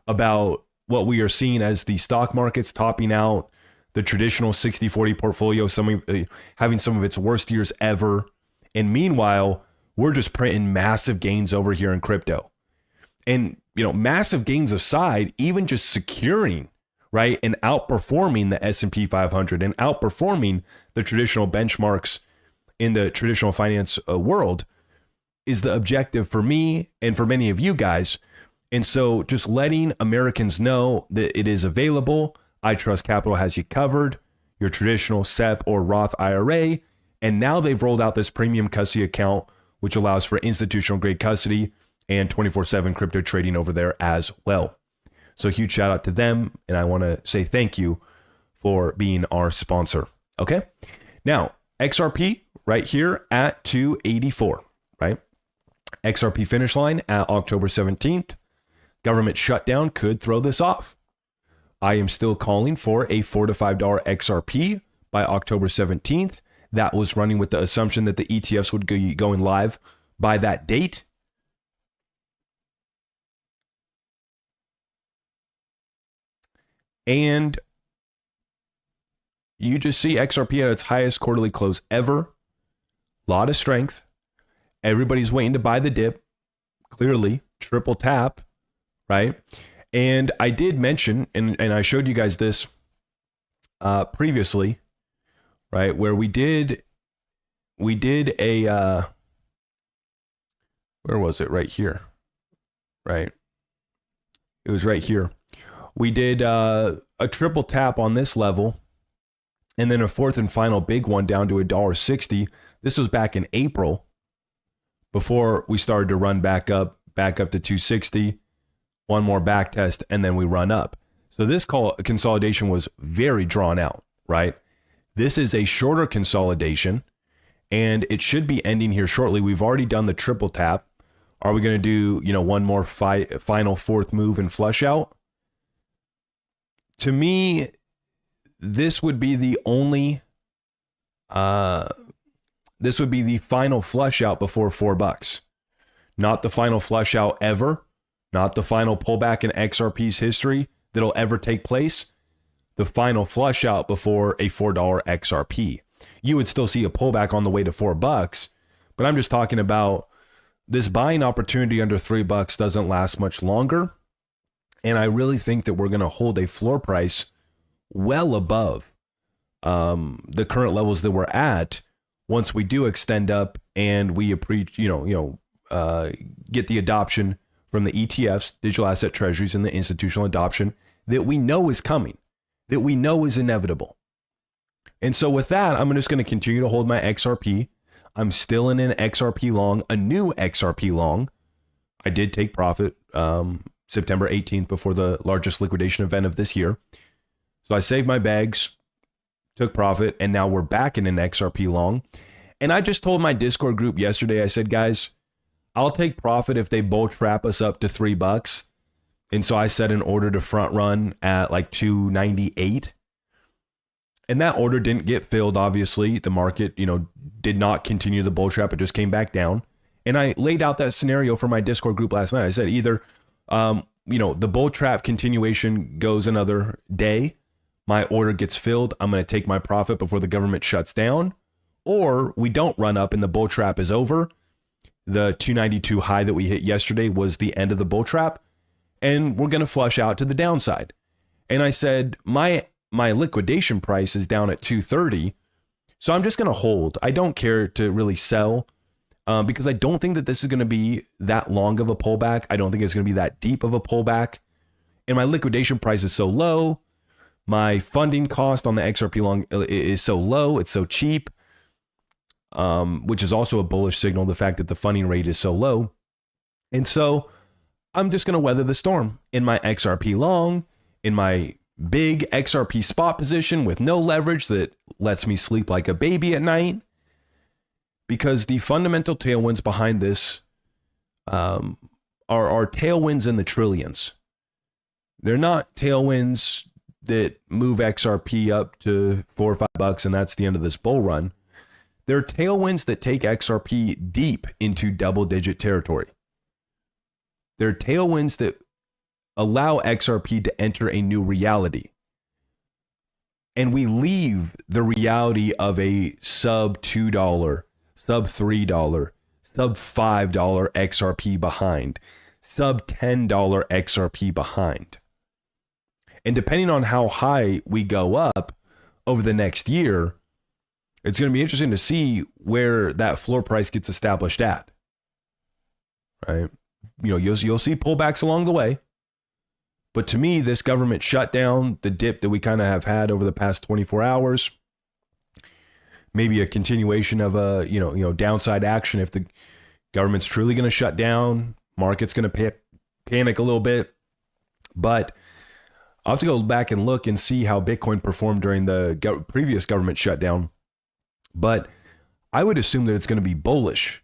about what we are seeing as the stock market's topping out, the traditional 60-40 portfolio, having some of its worst years ever. And meanwhile, we're just printing massive gains over here in crypto. And, massive gains aside, even just securing, right, and outperforming the S&P 500 and outperforming the traditional benchmarks in the traditional finance world is the objective for me and for many of you guys. And so just letting Americans know that it is available. iTrust Capital has you covered, your traditional SEP or Roth IRA. And now they've rolled out this premium custody account, which allows for institutional grade custody and 24/7 crypto trading over there as well. So huge shout out to them. And I want to say thank you for being our sponsor. Okay. Now, XRP right here at 284, right? XRP finish line at October 17th. Government shutdown could throw this off. I am still calling for a $4 to $5 XRP by October 17th. That was running with the assumption that the ETFs would be going live by that date. And you just see XRP at its highest quarterly close ever. A lot of strength. Everybody's waiting to buy the dip. Clearly, triple tap, right? And I did mention, and I showed you guys this previously, right? Where we did a, where was it? Right here, right? It was right here. We did a triple tap on this level, and then a fourth and final big one down to $1.60. This was back in April, before we started to run back up to 260. One more back test, and then we run up. So this consolidation was very drawn out, right? This is a shorter consolidation, and it should be ending here shortly. We've already done the triple tap. Are we going to do, one more final fourth move and flush out? To me, this would be the only this would be the final flush out before $4. Not the final flush out ever, not the final pullback in XRP's history that'll ever take place. The final flush out before a $4 XRP. You would still see a pullback on the way to $4, but I'm just talking about this buying opportunity under $3 doesn't last much longer. And I really think that we're going to hold a floor price well above the current levels that we're at once we do extend up and we get the adoption from the ETFs, digital asset treasuries, and the institutional adoption that we know is coming, that we know is inevitable. And so with that, I'm just going to continue to hold my XRP. I'm still in an XRP long, a new XRP long. I did take profit September 18th before the largest liquidation event of this year. So I saved my bags, took profit, and now we're back in an XRP long. And I just told my Discord group yesterday, I said, guys, I'll take profit if they bull trap us up to $3. And so I set an order to front run at like 298. And that order didn't get filled, obviously. The market, did not continue the bull trap. It just came back down. And I laid out that scenario for my Discord group last night. I said either, the bull trap continuation goes another day. My order gets filled. I'm going to take my profit before the government shuts down. Or we don't run up and the bull trap is over. The 292 high that we hit yesterday was the end of the bull trap. And we're going to flush out to the downside. And I said, my liquidation price is down at 230. So I'm just going to hold. I don't care to really sell because I don't think that this is going to be that long of a pullback. I don't think it's going to be that deep of a pullback. And my liquidation price is so low. My funding cost on the XRP long is so low. It's so cheap, which is also a bullish signal, the fact that the funding rate is so low. And so I'm just going to weather the storm in my XRP long, in my big XRP spot position with no leverage that lets me sleep like a baby at night, because the fundamental tailwinds behind this are tailwinds in the trillions. They're not tailwinds that move XRP up to $4 or $5 and that's the end of this bull run. They're tailwinds that take XRP deep into double-digit territory. They're tailwinds that allow XRP to enter a new reality. And we leave the reality of a sub $2, sub $3, sub $5 XRP behind, sub $10 XRP behind. And depending on how high we go up over the next year, it's going to be interesting to see where that floor price gets established at. Right? You'll see pullbacks along the way. But to me, this government shutdown, the dip that we kind of have had over the past 24 hours, maybe a continuation of a downside action if the government's truly going to shut down, market's going to panic a little bit. But I'll have to go back and look and see how Bitcoin performed during the previous government shutdown. But I would assume that it's going to be bullish.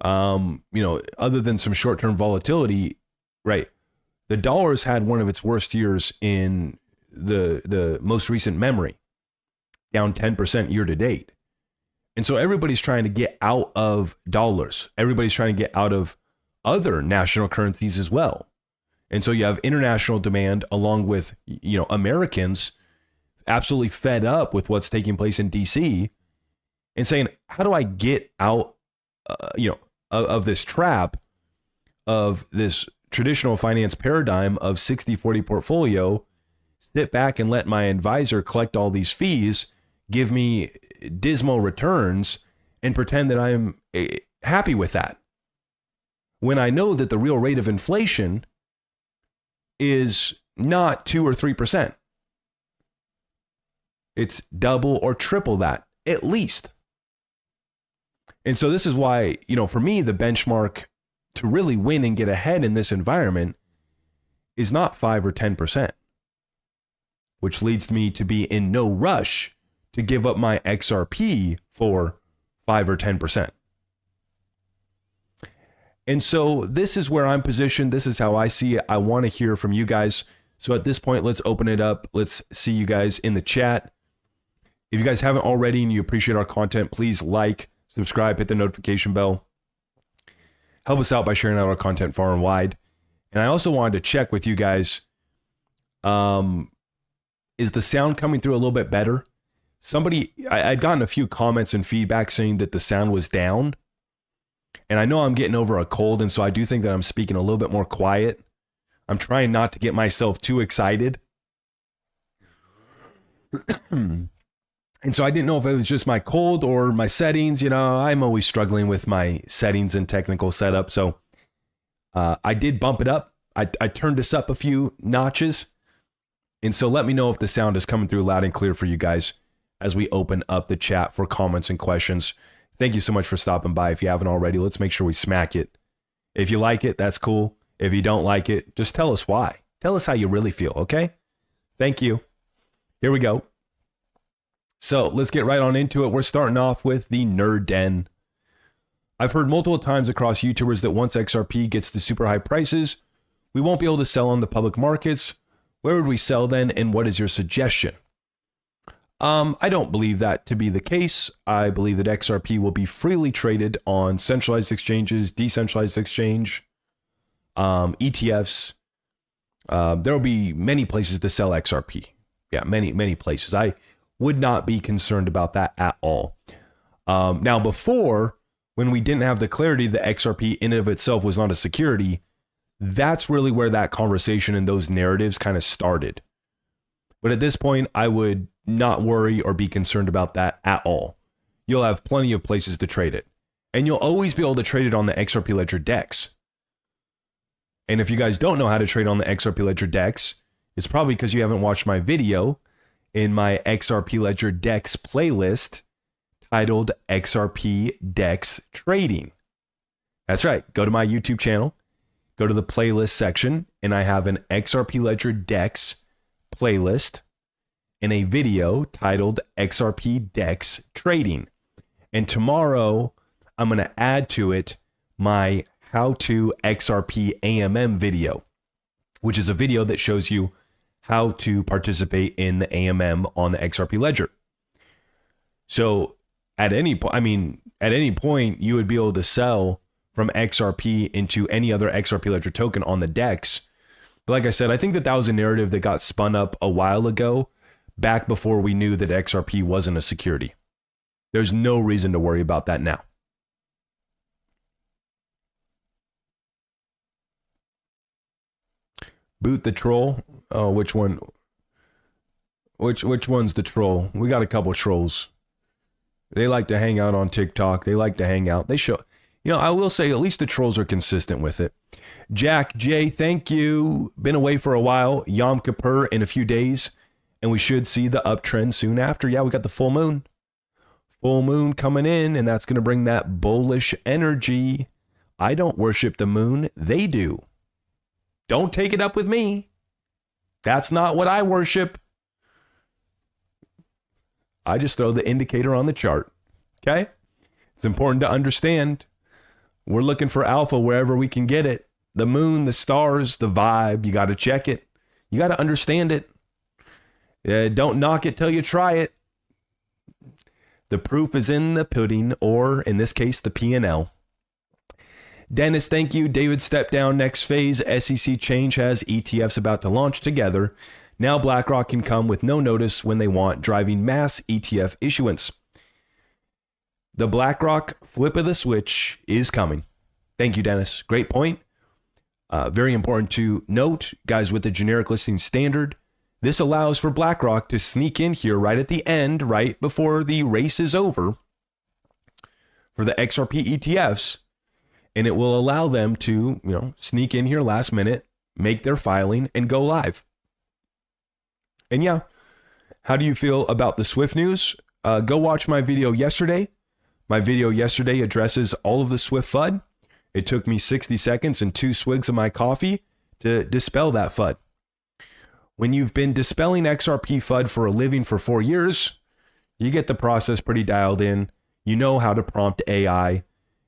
Other than some short-term volatility, right? The dollar's had one of its worst years in the most recent memory, down 10% year to date. And so everybody's trying to get out of dollars. Everybody's trying to get out of other national currencies as well. And so you have international demand along with, Americans absolutely fed up with what's taking place in DC and saying, how do I get out, of this trap of this traditional finance paradigm of 60-40 portfolio, sit back and let my advisor collect all these fees, give me dismal returns, and pretend that I'm happy with that. When I know that the real rate of inflation is not 2 or 3%. It's double or triple that, at least. And so this is why, for me, the benchmark to really win and get ahead in this environment is not 5 or 10%, which leads me to be in no rush to give up my XRP for 5 or 10%. And so this is where I'm positioned. This is how I see it. I want to hear from you guys. So at this point, let's open it up. Let's see you guys in the chat. If you guys haven't already and you appreciate our content, please like, subscribe, hit the notification bell. Help us out by sharing out our content far and wide. And I also wanted to check with you guys, is the sound coming through a little bit better? I'd gotten a few comments and feedback saying that the sound was down. And I know I'm getting over a cold, and so I do think that I'm speaking a little bit more quiet. I'm trying not to get myself too excited. And so I didn't know if it was just my cold or my settings. You know, I'm always struggling with my settings and technical setup. So I did bump it up. I turned this up a few notches. And so let me know if the sound is coming through loud and clear for you guys as we open up the chat for comments and questions. Thank you so much for stopping by. If you haven't already, let's make sure we smack it. If you like it, that's cool. If you don't like it, just tell us why. Tell us how you really feel, okay? Thank you. Here we go. So let's get right on into it. We're starting off with the Nerd Den. I've heard multiple times across YouTubers that once XRP gets to super high prices, we won't be able to sell on the public markets. Where would we sell then, and what is your suggestion? I don't believe that to be the case. I believe that XRP will be freely traded on centralized exchanges, decentralized exchange, ETFs. There will be many places to sell XRP. Yeah, many places. I would not be concerned about that at all. Now, before, when we didn't have the clarity that XRP in and of itself was not a security, that's really where that conversation and those narratives kind of started. But at this point, I would not worry or be concerned about that at all. You'll have plenty of places to trade it. And you'll always be able to trade it on the XRP Ledger DEX. And if you guys don't know how to trade on the XRP Ledger DEX, it's probably because you haven't watched my video in my XRP Ledger DEX playlist titled XRP DEX Trading. That's right. Go to my YouTube channel, go to the playlist section, and I have an XRP Ledger DEX playlist and a video titled XRP DEX Trading. And tomorrow, I'm going to add to it my How to XRP AMM video, which is a video that shows you how to participate in the AMM on the XRP Ledger. So at any point, you would be able to sell from XRP into any other XRP Ledger token on the DEX. But like I said, I think that was a narrative that got spun up a while ago, back before we knew that XRP wasn't a security. There's no reason to worry about that now. Boot the troll. Oh, which one? Which one's the troll? We got a couple trolls. They like to hang out on TikTok. They like to hang out. They show, I will say at least the trolls are consistent with it. Jack J, thank you. Been away for a while. Yom Kippur in a few days, and we should see the uptrend soon after. Yeah, we got the full moon. Full moon coming in, and that's going to bring that bullish energy. I don't worship the moon. They do. Don't take it up with me. That's not what I worship. I just throw the indicator on the chart. Okay? It's important to understand. We're looking for alpha wherever we can get it. The moon, the stars, the vibe. You got to check it. You got to understand it. Don't knock it till you try it. The proof is in the pudding, or in this case, the P&L. Dennis, thank you. David, step down. Next phase. SEC change has ETFs about to launch together. Now BlackRock can come with no notice when they want, driving mass ETF issuance. The BlackRock flip of the switch is coming. Thank you, Dennis. Great point. Very important to note, guys, with the generic listing standard, this allows for BlackRock to sneak in here right at the end, right before the race is over for the XRP ETFs. And it will allow them to, sneak in here last minute, make their filing, and go live. And yeah, how do you feel about the Swift news? Go watch my video yesterday. My video yesterday addresses all of the Swift FUD. It took me 60 seconds and 2 swigs of my coffee to dispel that FUD. When you've been dispelling XRP FUD for a living for 4 years, you get the process pretty dialed in. You know how to prompt AI.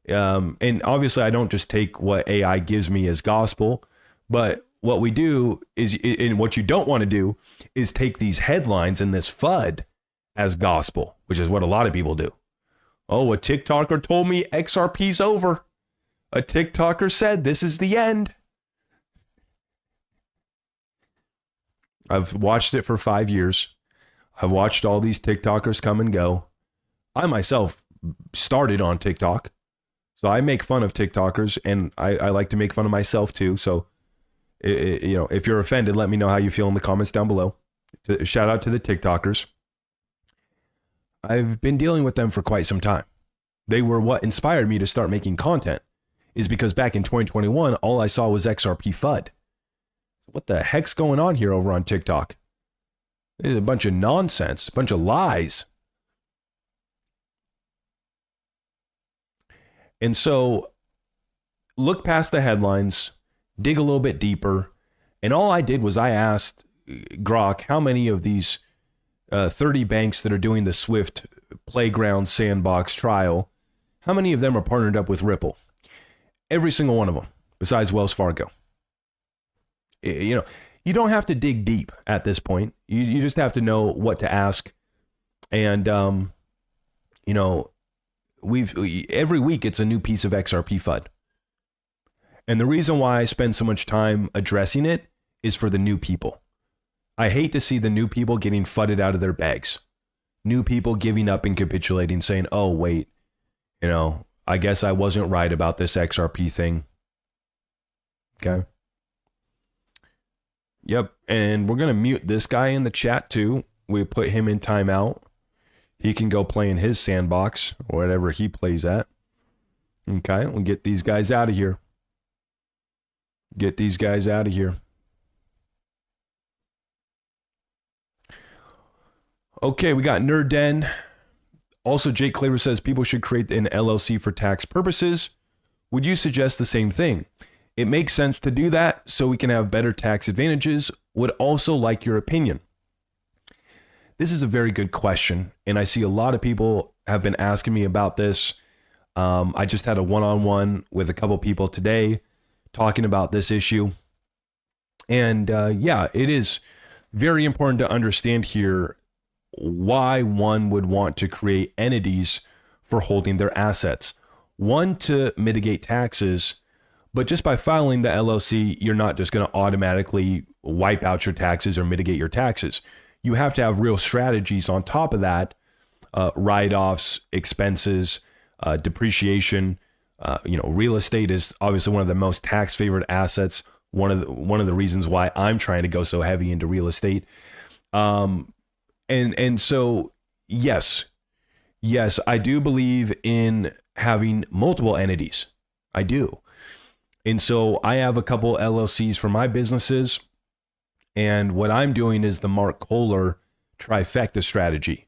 And obviously, I don't just take what AI gives me as gospel, but what we do is, and what you don't want to do, is take these headlines and this FUD as gospel, which is what a lot of people do. Oh, a TikToker told me XRP's over. A TikToker said this is the end. I've watched it for 5 years. I've watched all these TikTokers come and go. I myself started on TikTok. So I make fun of TikTokers, and I like to make fun of myself too. So, if you're offended, let me know how you feel in the comments down below. Shout out to the TikTokers. I've been dealing with them for quite some time. They were what inspired me to start making content, is because back in 2021, all I saw was XRP FUD. What the heck's going on here over on TikTok? It's a bunch of nonsense, a bunch of lies. And so look past the headlines, dig a little bit deeper. And all I did was I asked Grok how many of these 30 banks that are doing the Swift Playground Sandbox trial, how many of them are partnered up with Ripple? Every single one of them, besides Wells Fargo. You don't have to dig deep at this point. You just have to know what to ask. And, every week it's a new piece of XRP FUD. And the reason why I spend so much time addressing it is for the new people. I hate to see the new people getting fudded out of their bags. New people giving up and capitulating, saying, oh, wait, I guess I wasn't right about this XRP thing. Okay. Yep. And we're going to mute this guy in the chat too. We put him in timeout. He can go play in his sandbox or whatever he plays at. Okay. We'll get these guys out of here. Get these guys out of here. Okay. We got Nerd Den. Also, Jake Claver says people should create an LLC for tax purposes. Would you suggest the same thing? It makes sense to do that so we can have better tax advantages. Would also like your opinion. This is a very good question, and I see a lot of people have been asking me about this. I just had a one-on-one with a couple people today talking about this issue. And it is very important to understand here why one would want to create entities for holding their assets. One, to mitigate taxes, but just by filing the LLC, you're not just going to automatically wipe out your taxes or mitigate your taxes. You have to have real strategies on top of that, write-offs, expenses, depreciation. Real estate is obviously one of the most tax-favored assets. One of the reasons why I'm trying to go so heavy into real estate. And so, yes, I do believe in having multiple entities. I do. And so I have a couple LLCs for my businesses. And what I'm doing is the Mark Kohler trifecta strategy.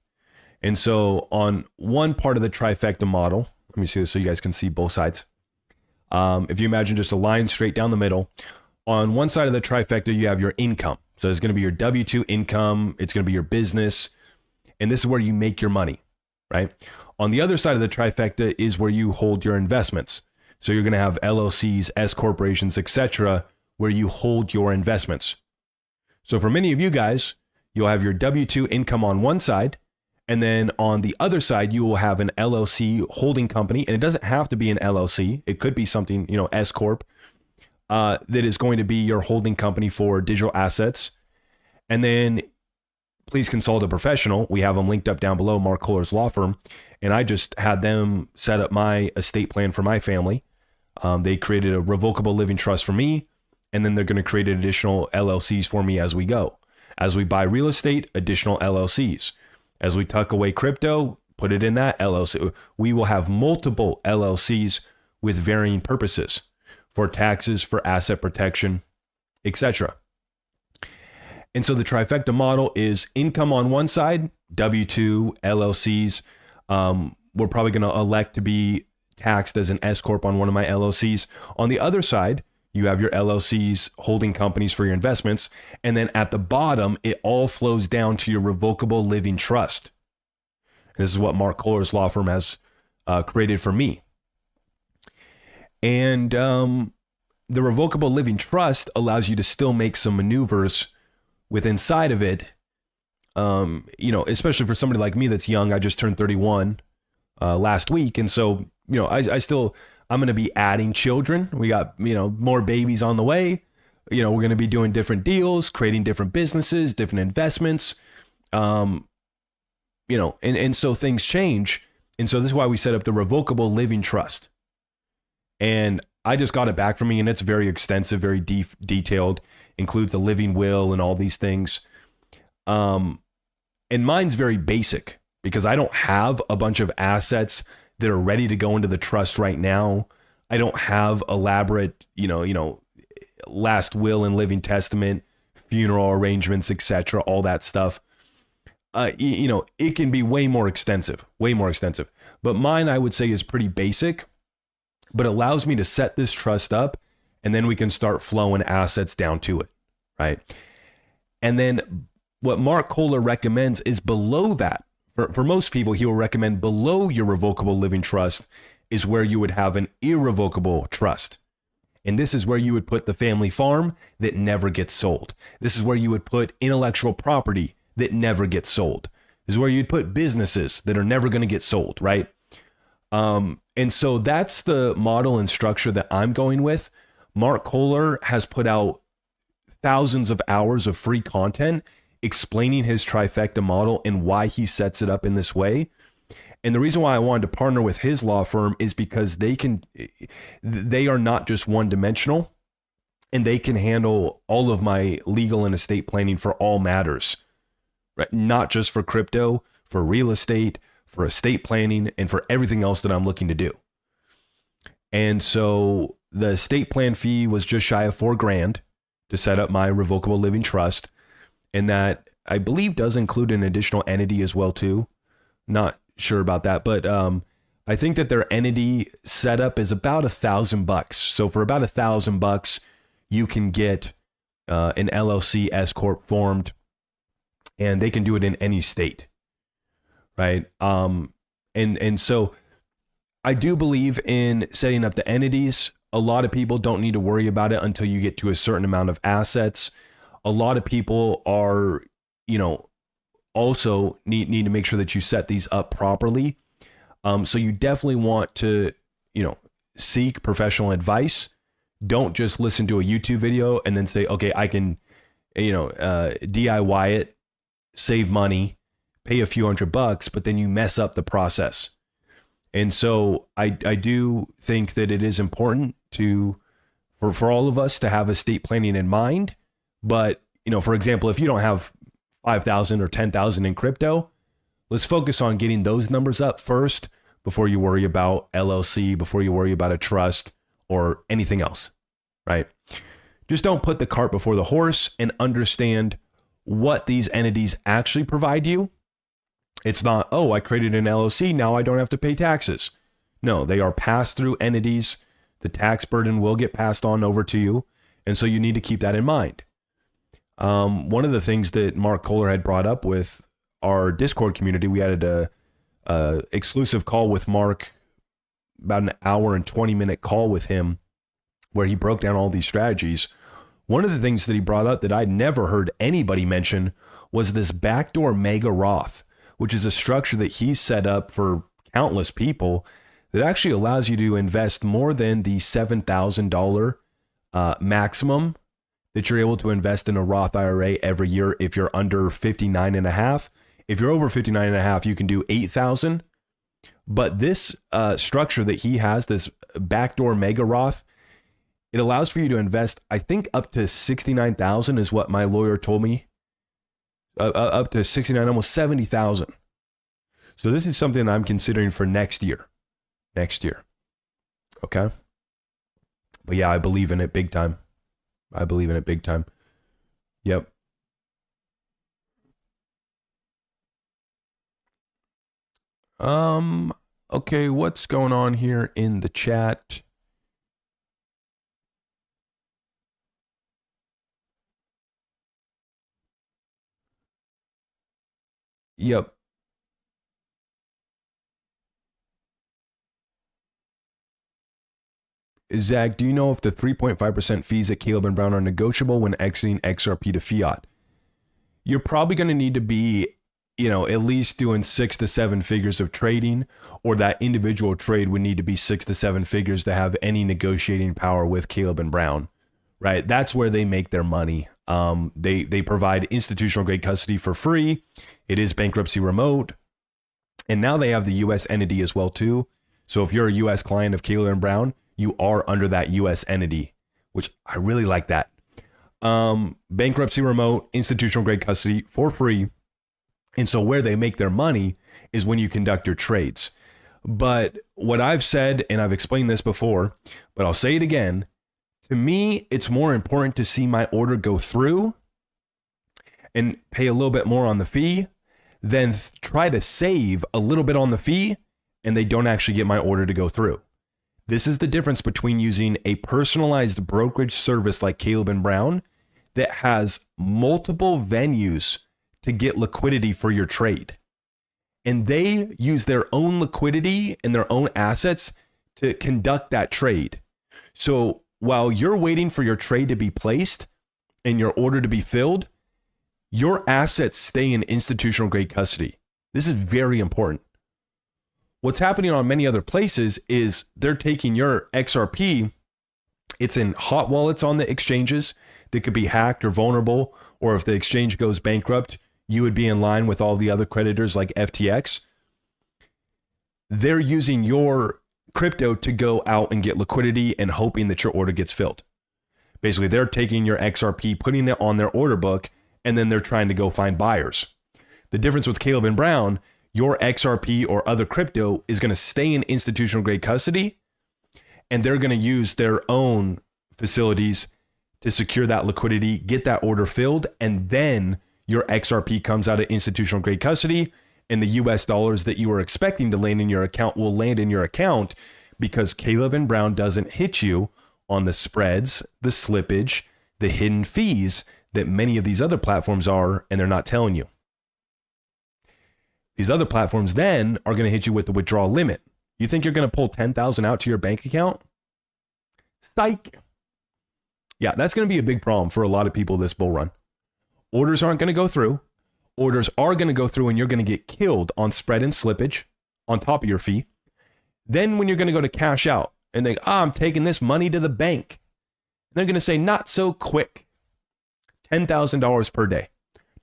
And so on one part of the trifecta model, let me see this so you guys can see both sides. If you imagine just a line straight down the middle, on one side of the trifecta, you have your income. So it's going to be your W-2 income. It's going to be your business. And this is where you make your money, right? On the other side of the trifecta is where you hold your investments. So you're going to have LLCs, S corporations, etc., where you hold your investments. So for many of you guys, you'll have your W-2 income on one side, and then on the other side, you will have an LLC holding company, and it doesn't have to be an LLC. It could be something, S corp, that is going to be your holding company for digital assets. And then please consult a professional. We have them linked up down below, Mark Kohler's law firm, and I just had them set up my estate plan for my family. They created a revocable living trust for me, and then they're going to create additional LLCs for me as we go. As we buy real estate, additional LLCs. As we tuck away crypto, put it in that LLC. We will have multiple LLCs with varying purposes for taxes, for asset protection, etc. And so the trifecta model is income on one side, W-2, LLCs. We're probably going to elect to be taxed as an S corp on one of my LLCs. On the other side, you have your LLCs holding companies for your investments. And then at the bottom, it all flows down to your revocable living trust. This is what Mark Kohler's law firm has created for me. And the revocable living trust allows you to still make some maneuvers with inside of it. Especially for somebody like me that's young. I just turned 31. last week. And so, I'm going to be adding children. We got, more babies on the way. We're going to be doing different deals, creating different businesses, different investments. And so things change. And so this is why we set up the revocable living trust. And I just got it back from me, and it's very extensive, very detailed, includes the living will and all these things. And mine's very basic because I don't have a bunch of assets that are ready to go into the trust right now. I don't have elaborate, last will and living testament, funeral arrangements, etc., all that stuff. It can be way more extensive. But mine, I would say, is pretty basic, but allows me to set this trust up, and then we can start flowing assets down to it, right? And then what Mark Kohler recommends is below that. For most people, he will recommend below your revocable living trust is where you would have an irrevocable trust. And this is where you would put the family farm that never gets sold. This is where you would put intellectual property that never gets sold. This is where you'd put businesses that are never going to get sold, right? And so that's the model and structure that I'm going with. Mark Kohler has put out thousands of hours of free content explaining his trifecta model and why he sets it up in this way. And the reason why I wanted to partner with his law firm is because they are not just one dimensional, and they can handle all of my legal and estate planning for all matters, right? Not just for crypto, for real estate, for estate planning, and for everything else that I'm looking to do. And so the estate plan fee was just shy of $4,000 to set up my revocable living trust. And that, I believe, does include an additional entity as well too. Not sure about that, but I think that their entity setup is about $1,000. So for about $1,000, you can get an LLC S corp formed, and they can do it in any state, right? And so I do believe in setting up the entities. A lot of people don't need to worry about it until you get to a certain amount of assets. A lot of people are, also need to make sure that you set these up properly. So you definitely want to, seek professional advice. Don't just listen to a YouTube video and then say, okay, I can, DIY it, save money, pay a few $100, but then you mess up the process. And so I do think that it is important for all of us to have estate planning in mind. But, for example, if you don't have 5,000 or 10,000 in crypto, let's focus on getting those numbers up first before you worry about LLC, before you worry about a trust or anything else, right? Just don't put the cart before the horse, and understand what these entities actually provide you. It's not, oh, I created an LLC, now I don't have to pay taxes. No, they are pass-through entities. The tax burden will get passed on over to you. And so you need to keep that in mind. One of the things that Mark Kohler had brought up with our Discord community, we had a exclusive call with Mark, about an hour and 20-minute call with him, where he broke down all these strategies. One of the things that he brought up that I'd never heard anybody mention was this backdoor mega Roth, which is a structure that he's set up for countless people that actually allows you to invest more than the $7,000 maximum that you're able to invest in a Roth IRA every year if you're under 59.5. If you're over 59.5, you can do 8,000. But this structure that he has, this backdoor mega Roth, it allows for you to invest, I think, up to 69,000 is what my lawyer told me. Up to 69, almost 70,000. So this is something I'm considering for next year. Okay. But yeah, I believe in it big time. Yep. Okay, what's going on here in the chat? Yep. Zach, do you know if the 3.5% fees at Caleb and Brown are negotiable when exiting XRP to fiat? You're probably going to need to be at least doing 6 to 7 figures of trading, or that individual trade would need to be 6 to 7 figures to have any negotiating power with Caleb and Brown, right? That's where they make their money. They provide institutional grade custody for free. It is bankruptcy remote. And now they have the U.S. entity as well, too. So if you're a U.S. client of Caleb and Brown, you are under that U.S. entity, which I really like that. Bankruptcy remote, institutional grade custody for free. And so where they make their money is when you conduct your trades. But what I've said, and I've explained this before, but I'll say it again, to me, it's more important to see my order go through and pay a little bit more on the fee than try to save a little bit on the fee and they don't actually get my order to go through. This is the difference between using a personalized brokerage service like Caleb and Brown that has multiple venues to get liquidity for your trade. And they use their own liquidity and their own assets to conduct that trade. So while you're waiting for your trade to be placed and your order to be filled, your assets stay in institutional grade custody. This is very important. What's happening on many other places is they're taking your XRP, it's in hot wallets on the exchanges that could be hacked or vulnerable, or if the exchange goes bankrupt, you would be in line with all the other creditors like FTX. They're using your crypto to go out and get liquidity and hoping that your order gets filled. Basically, they're taking your XRP, putting it on their order book, and then they're trying to go find buyers. The difference with Caleb and Brown, your XRP or other crypto is going to stay in institutional grade custody, and they're going to use their own facilities to secure that liquidity, get that order filled, and then your XRP comes out of institutional grade custody, and the US dollars that you were expecting to land in your account will land in your account because Caleb and Brown doesn't hit you on the spreads, the slippage, the hidden fees that many of these other platforms are, and they're not telling you. These other platforms then are going to hit you with the withdrawal limit. You think you're going to pull 10,000 out to your bank account? Psych. Yeah, that's going to be a big problem for a lot of people this bull run. Orders aren't going to go through. Orders are going to go through and you're going to get killed on spread and slippage on top of your fee. Then when you're going to go to cash out and think, I'm taking this money to the bank, they're going to say, not so quick. $10,000 per day,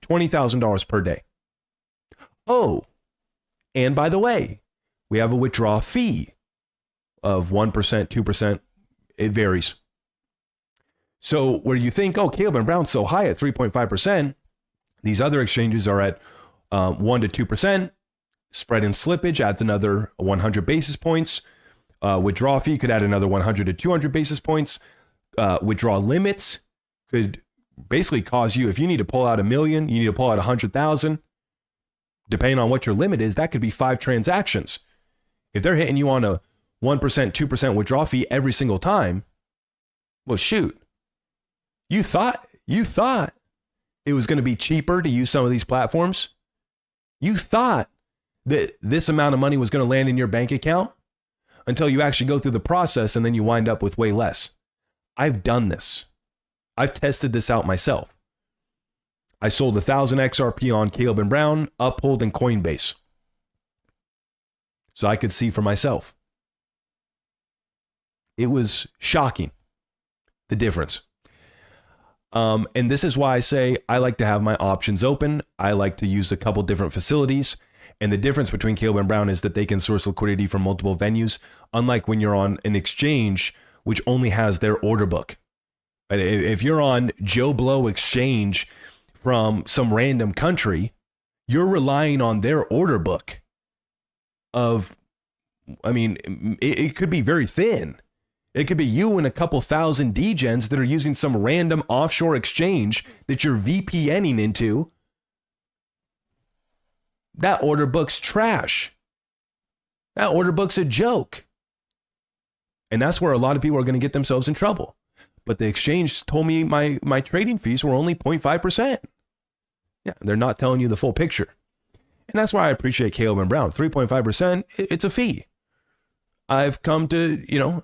$20,000 per day. Oh, and by the way, we have a withdrawal fee of 1%, 2%. It varies. So where you think, oh, Caleb and Brown's so high at 3.5%, these other exchanges are at 1 to 2%. Spread and slippage adds another 100 basis points. Withdrawal fee could add another 100 to 200 basis points. Withdrawal limits could basically cause you, if you need to pull out $1 million, you need to pull out 100,000. Depending on what your limit is, that could be 5 transactions. If they're hitting you on a 1%, 2% withdrawal fee every single time, well, shoot. You thought it was going to be cheaper to use some of these platforms. You thought that this amount of money was going to land in your bank account until you actually go through the process and then you wind up with way less. I've done this. I've tested this out myself. I sold 1,000 XRP on Caleb and Brown, Uphold, and Coinbase. So I could see for myself. It was shocking, the difference. And this is why I say I like to have my options open. I like to use a couple different facilities. And the difference between Caleb and Brown is that they can source liquidity from multiple venues, unlike when you're on an exchange which only has their order book. If you're on Joe Blow exchange from some random country, you're relying on their order book of, it could be very thin. It could be you and a couple thousand degens that are using some random offshore exchange that you're VPNing into. That order book's trash. That order book's a joke. And that's where a lot of people are going to get themselves in trouble. But the exchange told me my trading fees were only 0.5%. Yeah, they're not telling you the full picture. And that's why I appreciate Caleb and Brown. 3.5%, it's a fee. I've come to,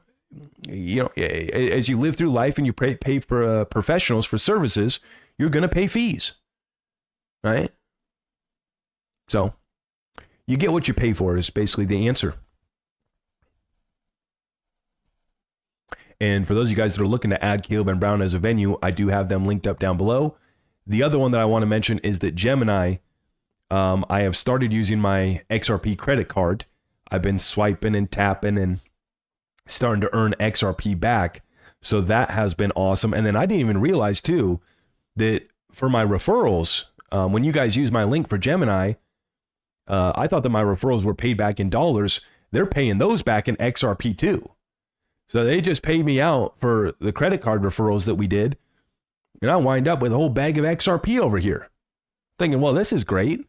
as you live through life and you pay for professionals for services, you're going to pay fees, right? So you get what you pay for is basically the answer. And for those of you guys that are looking to add Caleb and Brown as a venue, I do have them linked up down below. The other one that I want to mention is that Gemini, I have started using my XRP credit card. I've been swiping and tapping and starting to earn XRP back. So that has been awesome. And then I didn't even realize too that for my referrals, when you guys use my link for Gemini, I thought that my referrals were paid back in dollars. They're paying those back in XRP too. So they just paid me out for the credit card referrals that we did. And I wind up with a whole bag of XRP over here. Thinking, well, this is great.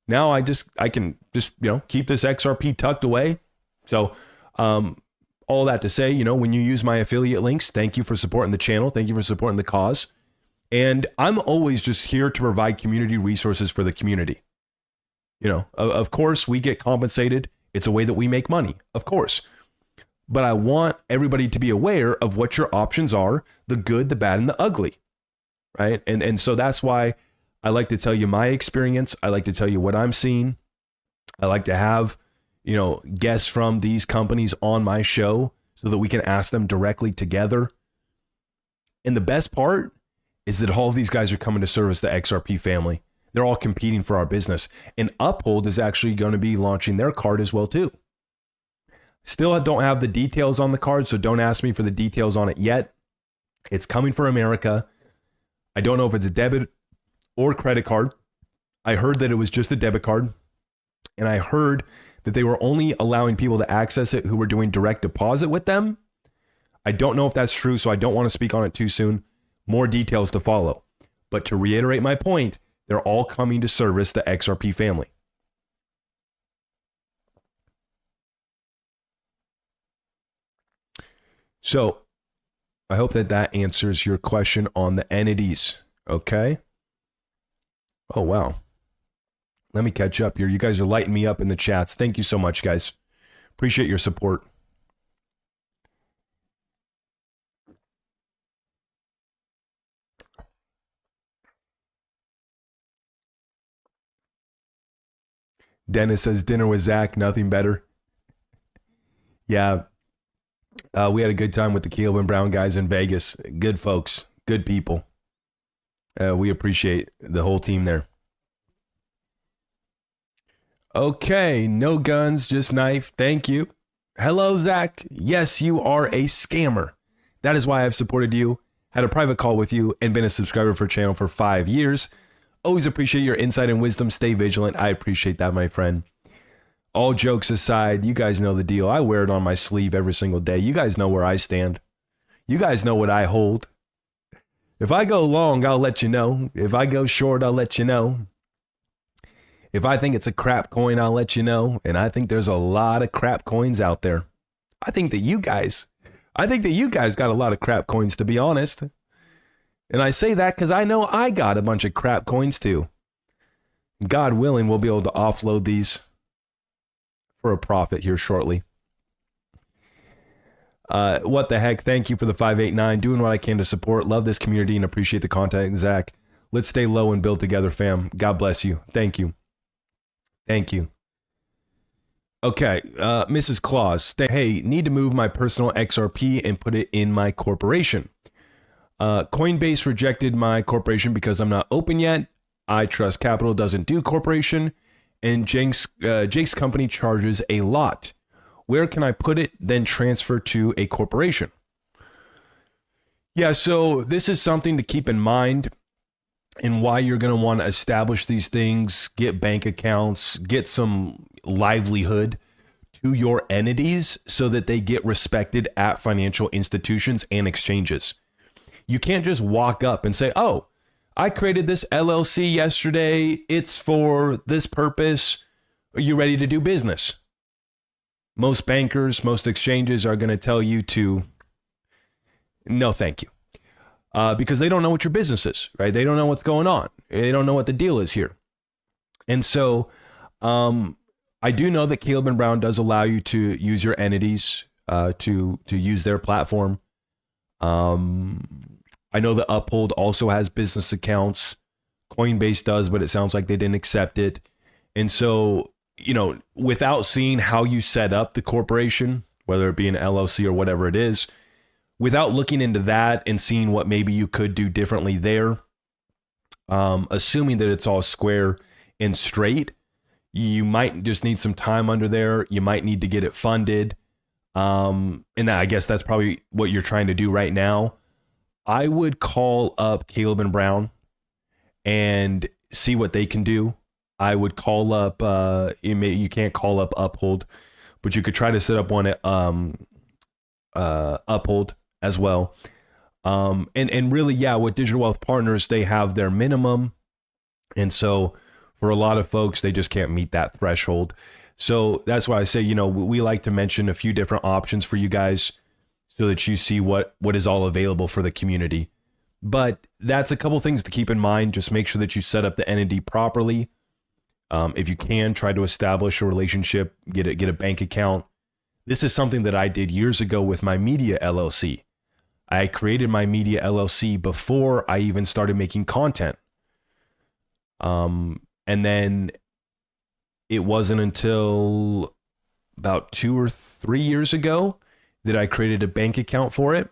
Now I can just, keep this XRP tucked away. So all that to say, when you use my affiliate links, thank you for supporting the channel. Thank you for supporting the cause. And I'm always just here to provide community resources for the community. Of course, we get compensated. It's a way that we make money, of course. But I want everybody to be aware of what your options are, the good, the bad, and the ugly, right? And so that's why I like to tell you my experience. I like to tell you what I'm seeing. I like to have, guests from these companies on my show so that we can ask them directly together. And the best part is that all of these guys are coming to service the XRP family. They're all competing for our business. And Uphold is actually going to be launching their card as well too. Still don't have the details on the card, so don't ask me for the details on it yet. It's coming for America. I don't know if it's a debit or credit card. I heard that it was just a debit card. And I heard that they were only allowing people to access it who were doing direct deposit with them. I don't know if that's true, so I don't want to speak on it too soon. More details to follow. But to reiterate my point, they're all coming to service the XRP family. So I hope that answers your question on the entities. Okay. Oh, wow. Let me catch up here. You guys are lighting me up in the chats. Thank you so much, guys. Appreciate your support. Dennis says dinner with Zach, nothing better. Yeah. We had a good time with the Caleb and Brown guys in Vegas. Good folks, good people. We appreciate the whole team there. Okay, no guns, just knife. Thank you. Hello, Zach. Yes, you are a scammer. That is why I've supported you, had a private call with you, and been a subscriber for channel for 5 years. Always appreciate your insight and wisdom. Stay vigilant. I appreciate that, my friend. All jokes aside, you guys know the deal. I wear it on my sleeve every single day. You guys know where I stand. You guys know what I hold. If I go long, I'll let you know. If I go short, I'll let you know. If I think it's a crap coin, I'll let you know. And I think there's a lot of crap coins out there. I think that you guys got a lot of crap coins, to be honest. And I say that because I know I got a bunch of crap coins too. God willing, we'll be able to offload these for a profit here shortly. What the heck? Thank you for the 589. Doing what I can to support. Love this community and appreciate the content, Zach. Let's stay low and build together, fam. God bless you. Thank you. Thank you. Okay, Mrs. Claus. Hey, need to move my personal XRP and put it in my corporation. Coinbase rejected my corporation because I'm not open yet. I Trust Capital doesn't do corporation. And Jake's company charges a lot. Where can I put it, then transfer to a corporation? Yeah, so this is something to keep in mind and why you're going to want to establish these things, get bank accounts, get some livelihood to your entities so that they get respected at financial institutions and exchanges. You can't just walk up and say, oh, I created this LLC yesterday. It's for this purpose. Are you ready to do business? Most bankers, most exchanges are going to tell you to, no, thank you. Because they don't know what your business is, right? They don't know what's going on. They don't know what the deal is here. And so I do know that Caleb and Brown does allow you to use your entities to use their platform. I know that Uphold also has business accounts. Coinbase does, but it sounds like they didn't accept it. And so, without seeing how you set up the corporation, whether it be an LLC or whatever it is, without looking into that and seeing what maybe you could do differently there, assuming that it's all square and straight, you might just need some time under there. You might need to get it funded. And I guess that's probably what you're trying to do right now. I would call up Caleb and Brown and see what they can do. I would call up, you can't call up Uphold, but you could try to set up one at Uphold as well. And really, yeah, with Digital Wealth Partners, they have their minimum. And so for a lot of folks, they just can't meet that threshold. So that's why I say, we like to mention a few different options for you guys so that you see what is all available for the community. But that's a couple things to keep in mind. Just make sure that you set up the entity properly. If you can, try to establish a relationship, get a bank account. This is something that I did years ago with my media LLC. I created my media LLC before I even started making content. And then it wasn't until about 2 or 3 years ago that I created a bank account for it.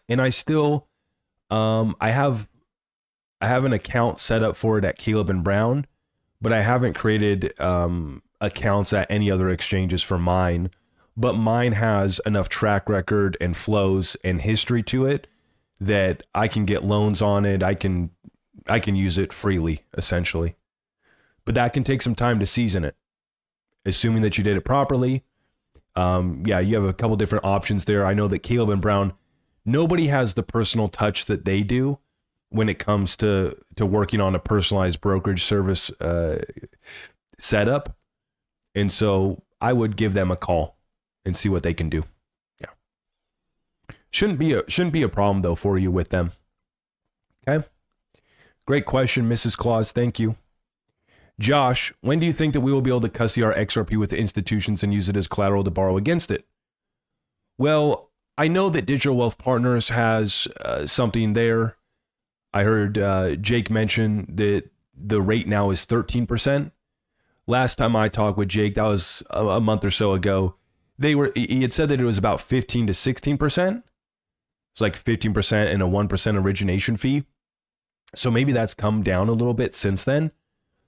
And I still, I have an account set up for it at Caleb and Brown, but I haven't created accounts at any other exchanges for mine. But mine has enough track record and flows and history to it that I can get loans on it. I can use it freely, essentially. But that can take some time to season it. Assuming that you did it properly. Yeah, you have a couple different options there. I know that Caleb and Brown, nobody has the personal touch that they do when it comes to working on a personalized brokerage service setup. And so I would give them a call and see what they can do. Yeah. Shouldn't be a problem though for you with them. Okay. Great question, Mrs. Claus. Thank you. Josh, when do you think that we will be able to custody our XRP with institutions and use it as collateral to borrow against it? Well, I know that Digital Wealth Partners has something there. I heard Jake mention that the rate now is 13%. Last time I talked with Jake, that was a month or so ago. He had said that it was about 15 to 16%. It's like 15% and a 1% origination fee. So maybe that's come down a little bit since then.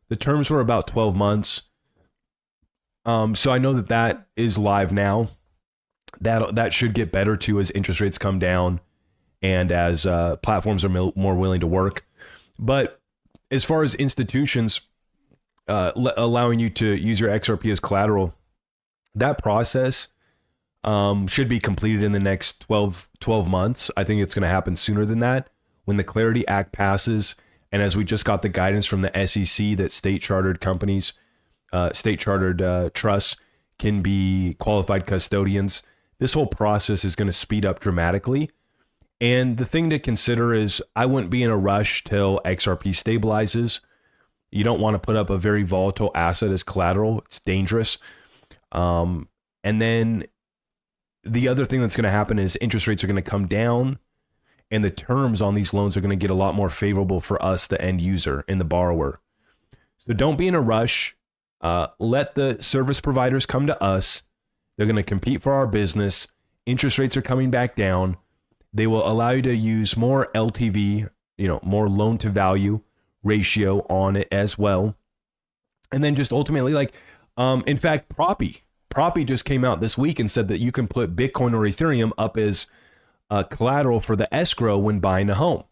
The terms were about 12 months. So I know that is live now. That should get better too as interest rates come down and as platforms are more willing to work. But as far as institutions allowing you to use your XRP as collateral, that process should be completed in the next 12 months. I think it's going to happen sooner than that. When the Clarity Act passes, and as we just got the guidance from the SEC that state-chartered companies, state-chartered trusts can be qualified custodians, this whole process is going to speed up dramatically. And the thing to consider is I wouldn't be in a rush till XRP stabilizes. You don't want to put up a very volatile asset as collateral. It's dangerous. And then the other thing that's going to happen is interest rates are going to come down and the terms on these loans are going to get a lot more favorable for us, the end user and the borrower. So don't be in a rush. Let the service providers come to us. They're going to compete for our business. Interest rates are coming back down. They will allow you to use more LTV, more loan to value ratio on it as well. And then just ultimately, in fact, Proppy just came out this week and said that you can put Bitcoin or Ethereum up as collateral for the escrow when buying a home.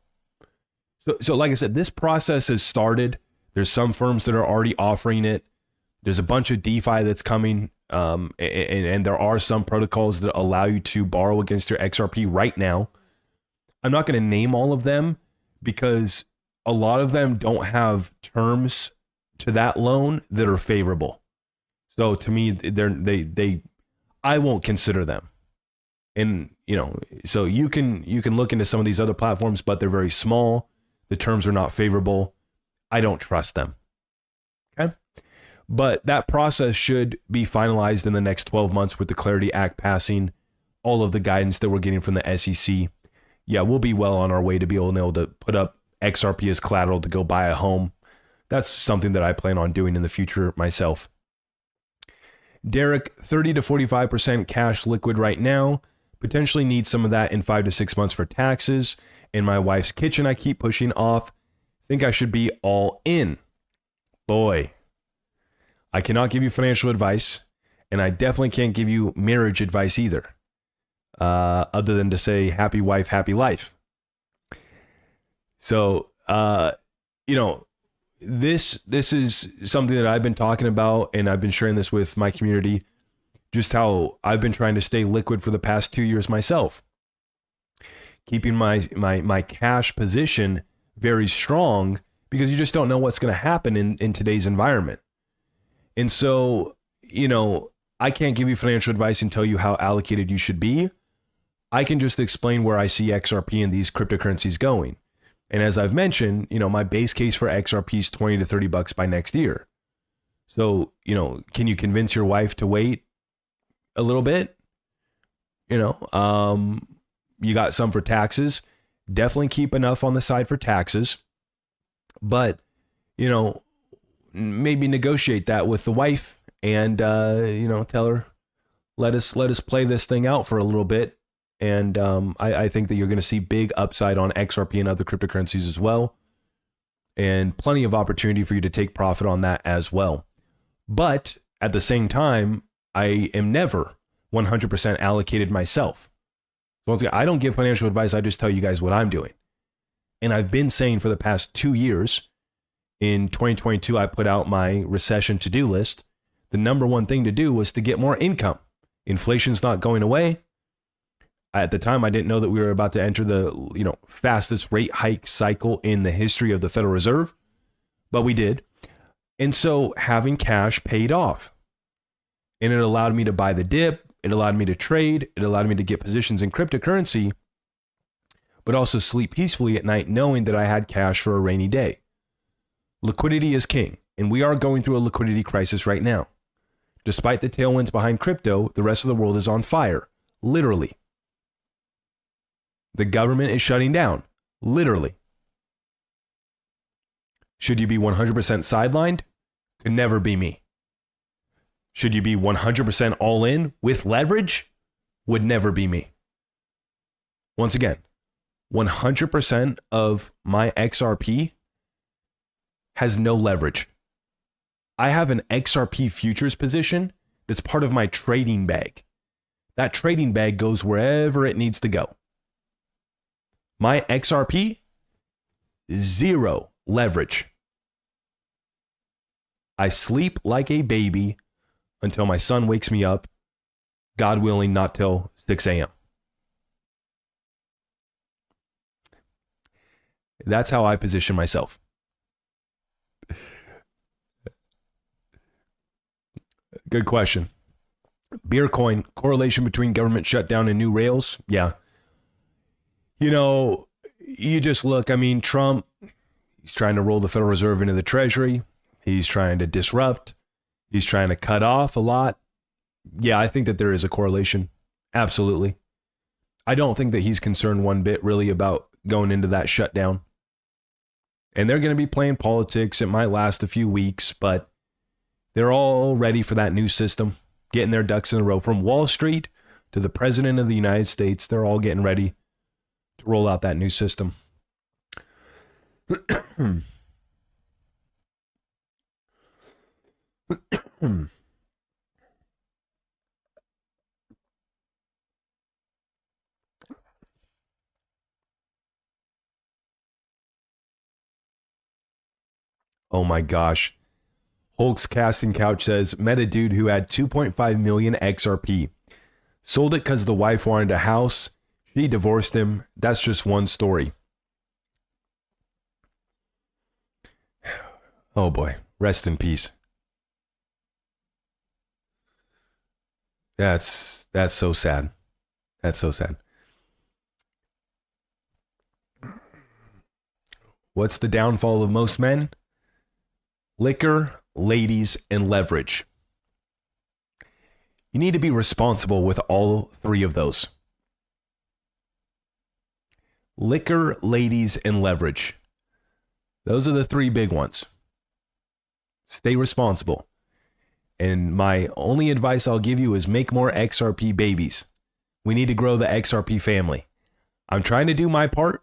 So like I said, this process has started. There's some firms that are already offering it. There's a bunch of DeFi that's coming. And there are some protocols that allow you to borrow against your XRP right now. I'm not going to name all of them because a lot of them don't have terms to that loan that are favorable. So to me, I won't consider them. And so you can look into some of these other platforms, but they're very small. The terms are not favorable. I don't trust them. Okay. But that process should be finalized in the next 12 months with the Clarity Act passing, all of the guidance that we're getting from the SEC. Yeah, we'll be well on our way to be able to put up XRP as collateral to go buy a home. that's something that I plan on doing in the future myself. Derek, 30 to 45% cash liquid right now. Potentially need some of that in 5 to 6 months for taxes. In my wife's kitchen, I keep pushing off. Think I should be all in. Boy, I cannot give you financial advice, and I definitely can't give you marriage advice either, other than to say happy wife, happy life. So, this is something that I've been talking about, and I've been sharing this with my community, just how I've been trying to stay liquid for the past 2 years myself, keeping my cash position very strong, because you just don't know what's going to happen in today's environment. And so, I can't give you financial advice and tell you how allocated you should be. I can just explain where I see XRP and these cryptocurrencies going. And as I've mentioned, my base case for XRP is 20 to 30 bucks by next year. So, can you convince your wife to wait a little bit? You got some for taxes. Definitely keep enough on the side for taxes. But, maybe negotiate that with the wife and, tell her, let us play this thing out for a little bit. And I think that you're going to see big upside on XRP and other cryptocurrencies as well. And plenty of opportunity for you to take profit on that as well. But at the same time, I am never 100% allocated myself. Once again, I don't give financial advice. I just tell you guys what I'm doing. And I've been saying for the past 2 years, in 2022, I put out my recession to-do list. The number one thing to do was to get more income. Inflation's not going away. At the time, I didn't know that we were about to enter the fastest rate hike cycle in the history of the Federal Reserve, but we did. And so having cash paid off. And it allowed me to buy the dip. It allowed me to trade. It allowed me to get positions in cryptocurrency, but also sleep peacefully at night knowing that I had cash for a rainy day. Liquidity is king, and we are going through a liquidity crisis right now. Despite the tailwinds behind crypto, the rest of the world is on fire, literally. The government is shutting down, literally. Should you be 100% sidelined? Could never be me. Should you be 100% all in with leverage? Would never be me. Once again, 100% of my XRP has no leverage. I have an XRP futures position that's part of my trading bag. That trading bag goes wherever it needs to go. My XRP, zero leverage. I sleep like a baby until my son wakes me up, God willing, not till 6 a.m. That's how I position myself. Good question. Beercoin, correlation between government shutdown and new rails? Yeah. You just look, Trump, he's trying to roll the Federal Reserve into the Treasury. He's trying to disrupt. He's trying to cut off a lot. Yeah, I think that there is a correlation. Absolutely. I don't think that he's concerned one bit really about going into that shutdown. And they're going to be playing politics. It might last a few weeks, but they're all ready for that new system, getting their ducks in a row. From Wall Street to the President of the United States, they're all getting ready to roll out that new system. Oh my gosh. Hulk's Casting Couch says, met a dude who had 2.5 million XRP. Sold it because the wife wanted a house. She divorced him. That's just one story. Oh boy. Rest in peace. That's so sad. That's so sad. What's the downfall of most men? Liquor, ladies, and leverage. You need to be responsible with all three of those. Liquor, ladies, and leverage. Those are the three big ones. Stay responsible. And my only advice I'll give you is make more XRP babies. We need to grow the XRP family. I'm trying to do my part.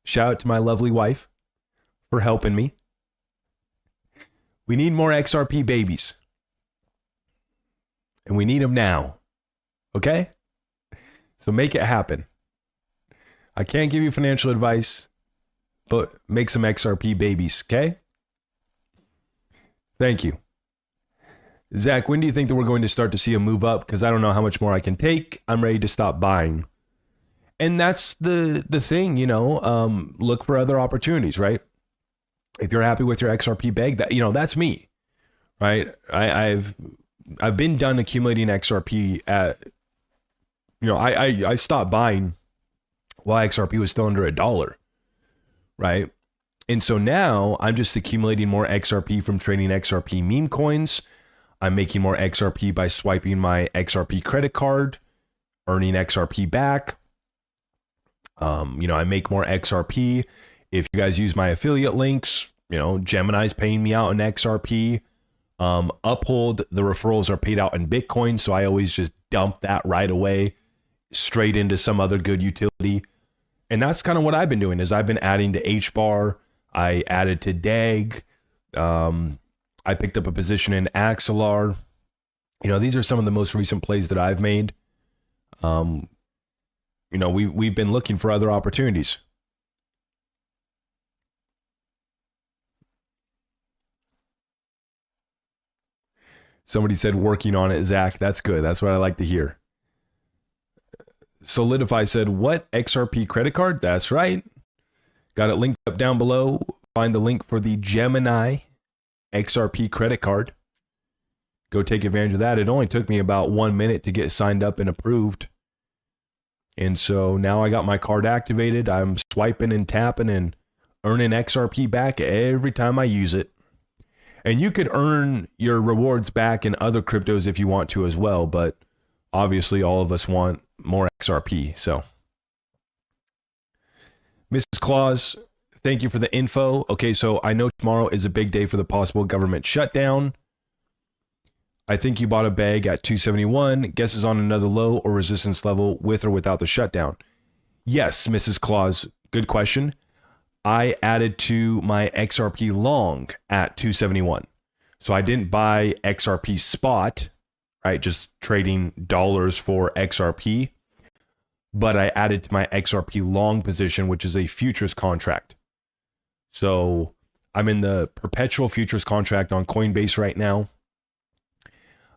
Shout out to my lovely wife for helping me. We need more XRP babies. And we need them now. Okay? So make it happen. I can't give you financial advice, but make some XRP babies, okay? Thank you. Zach, when do you think that we're going to start to see a move up? Because I don't know how much more I can take. I'm ready to stop buying. And that's the thing, you know, look for other opportunities, right? If you're happy with your XRP bag, that, you know, that's me, right? I've been done accumulating XRP at, you know, I stopped buying while XRP was still under $1, right? And so now I'm just accumulating more XRP from trading XRP meme coins. I'm making more XRP by swiping my XRP credit card, earning XRP back. You know, I make more XRP. If you guys use my affiliate links, you know, Gemini's paying me out in XRP. Uphold, the referrals are paid out in Bitcoin. So I always just dump that right away straight into some other good utility. And that's kind of what I've been doing is I've been adding to HBAR. I added to DEG. I picked up a position in Axelar. You know, these are some of the most recent plays that I've made. You know, we've been looking for other opportunities. Somebody said working on it, Zach. That's good. That's what I like to hear. Solidify said, what XRP credit card? That's right. Got it linked up down below. Find the link for the Gemini XRP credit card. Go take advantage of that. It only took me about 1 minute to get signed up and approved. And so now I got my card activated. I'm swiping and tapping and earning XRP back every time I use it. And you could earn your rewards back in other cryptos if you want to as well. But obviously all of us want more XRP. So Mrs. Claus, thank you for the info. Okay, so I know tomorrow is a big day for the possible government shutdown. I think you bought a bag at 271. Guesses on another low or resistance level with or without the shutdown. Yes, Mrs. Claus, good question. I added to my XRP long at 271. So I didn't buy XRP spot, right? Just trading dollars for XRP. But I added to my XRP long position, which is a futures contract. So I'm in the perpetual futures contract on Coinbase right now.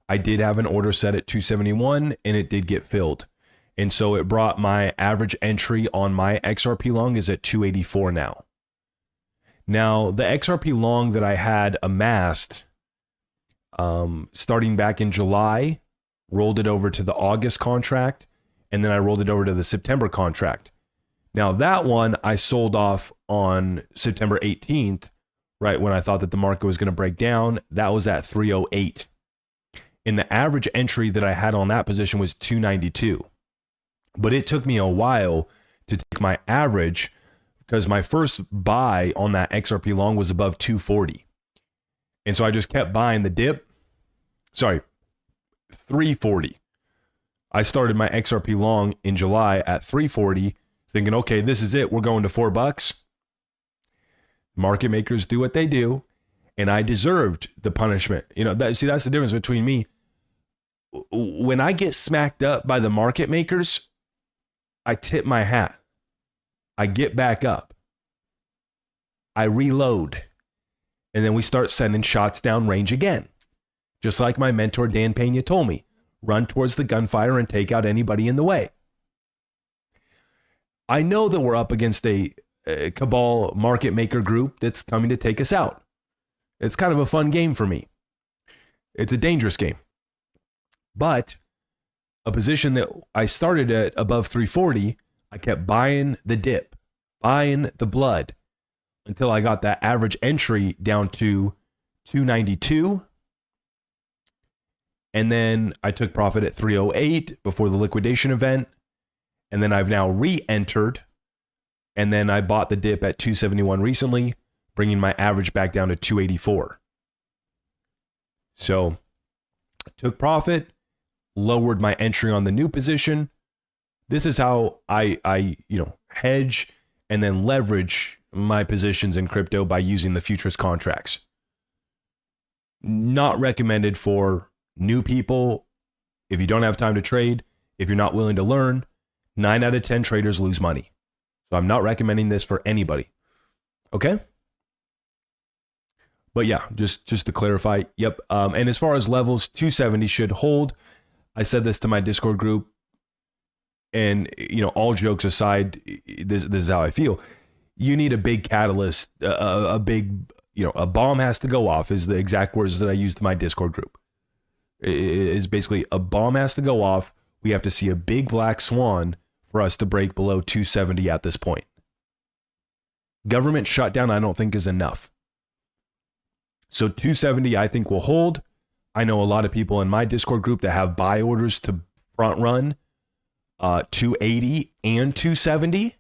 I did have an order set at 271 and it did get filled. And so it brought my average entry on my XRP long is at 284 now. Now, the XRP long that I had amassed starting back in July, rolled it over to the August contract, and then I rolled it over to the September contract. Now, that one I sold off on September 18th, right when I thought that the market was going to break down. That was at 308. And the average entry that I had on that position was 292. But it took me a while to take my average because my first buy on that XRP long was above 240. And so I just kept buying the dip. Sorry, 340. I started my XRP long in July at 340, thinking, okay, this is it. We're going to $4. Market makers do what they do. And I deserved the punishment. You know, that's the difference between me. When I get smacked up by the market makers, I tip my hat. I get back up. I reload. And then we start sending shots down range again. Just like my mentor, Dan Pena, told me. Run towards the gunfire and take out anybody in the way. I know that we're up against a cabal market maker group that's coming to take us out. It's kind of a fun game for me. It's a dangerous game. But a position that I started at above 340, I kept buying the dip, buying the blood until I got that average entry down to 292. And then I took profit at 308 before the liquidation event. And then I've now re-entered. And then I bought the dip at 271 recently, bringing my average back down to 284. So took profit, lowered my entry on the new position. This is how I hedge and then leverage my positions in crypto by using the futures contracts. Not recommended for new people. If you don't have time to trade, if you're not willing to learn, 9 out of 10 traders lose money. So I'm not recommending this for anybody. Okay? But yeah, just to clarify, yep. And as far as levels, 270 should hold. I said this to my Discord group, and all jokes aside, this is how I feel. You need a big catalyst, a big, a bomb has to go off is the exact words that I used to my Discord group. It is basically a bomb has to go off. We have to see a big black swan for us to break below 270 at this point. Government shutdown, I don't think is enough. So 270, I think will hold. I know a lot of people in my Discord group that have buy orders to front run 280 and 270.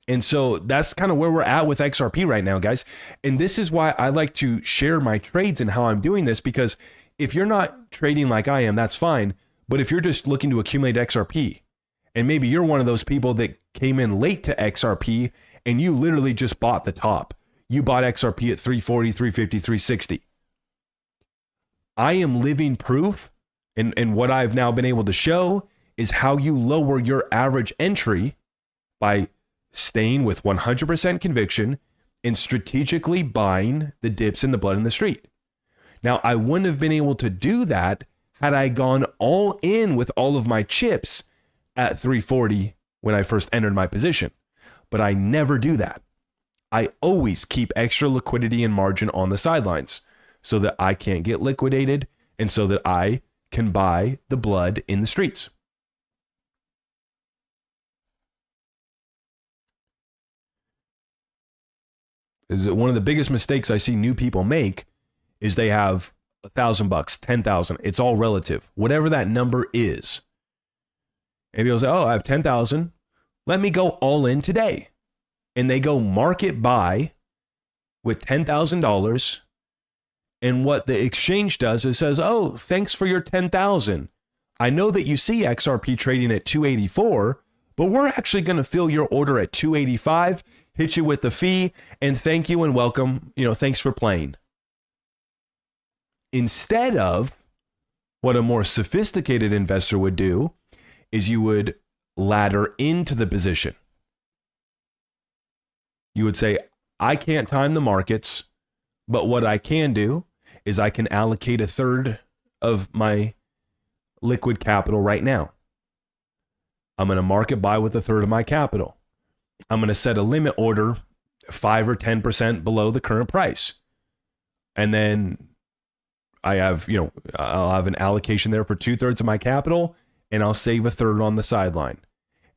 And so that's kind of where we're at with XRP right now, guys. And this is why I like to share my trades and how I'm doing this, because if you're not trading like I am, that's fine. But if you're just looking to accumulate XRP, and maybe you're one of those people that came in late to XRP and you literally just bought the top. You bought XRP at 340, 350, 360. I am living proof, and what I've now been able to show is how you lower your average entry by staying with 100% conviction and strategically buying the dips in the blood in the street. Now, I wouldn't have been able to do that had I gone all in with all of my chips at 340 when I first entered my position. But I never do that. I always keep extra liquidity and margin on the sidelines so that I can't get liquidated and so that I can buy the blood in the streets. Is one of the biggest mistakes I see new people make is they have $1,000, 10,000. It's all relative, whatever that number is. And people say, "Oh, I have 10,000. Let me go all in today." And they go market buy with $10,000. And what the exchange does is says, "Oh, thanks for your 10,000. I know that you see XRP trading at 284, but we're actually going to fill your order at 285, hit you with the fee, and thank you and welcome. Thanks for playing." Instead of what a more sophisticated investor would do is you would ladder into the position. You would say, "I can't time the markets, but what I can do is I can allocate a third of my liquid capital right now. I'm going to market buy with a third of my capital. I'm going to set a limit order 5 or 10% below the current price. And then I have, I'll have an allocation there for 2/3 of my capital, and I'll save a third on the sideline."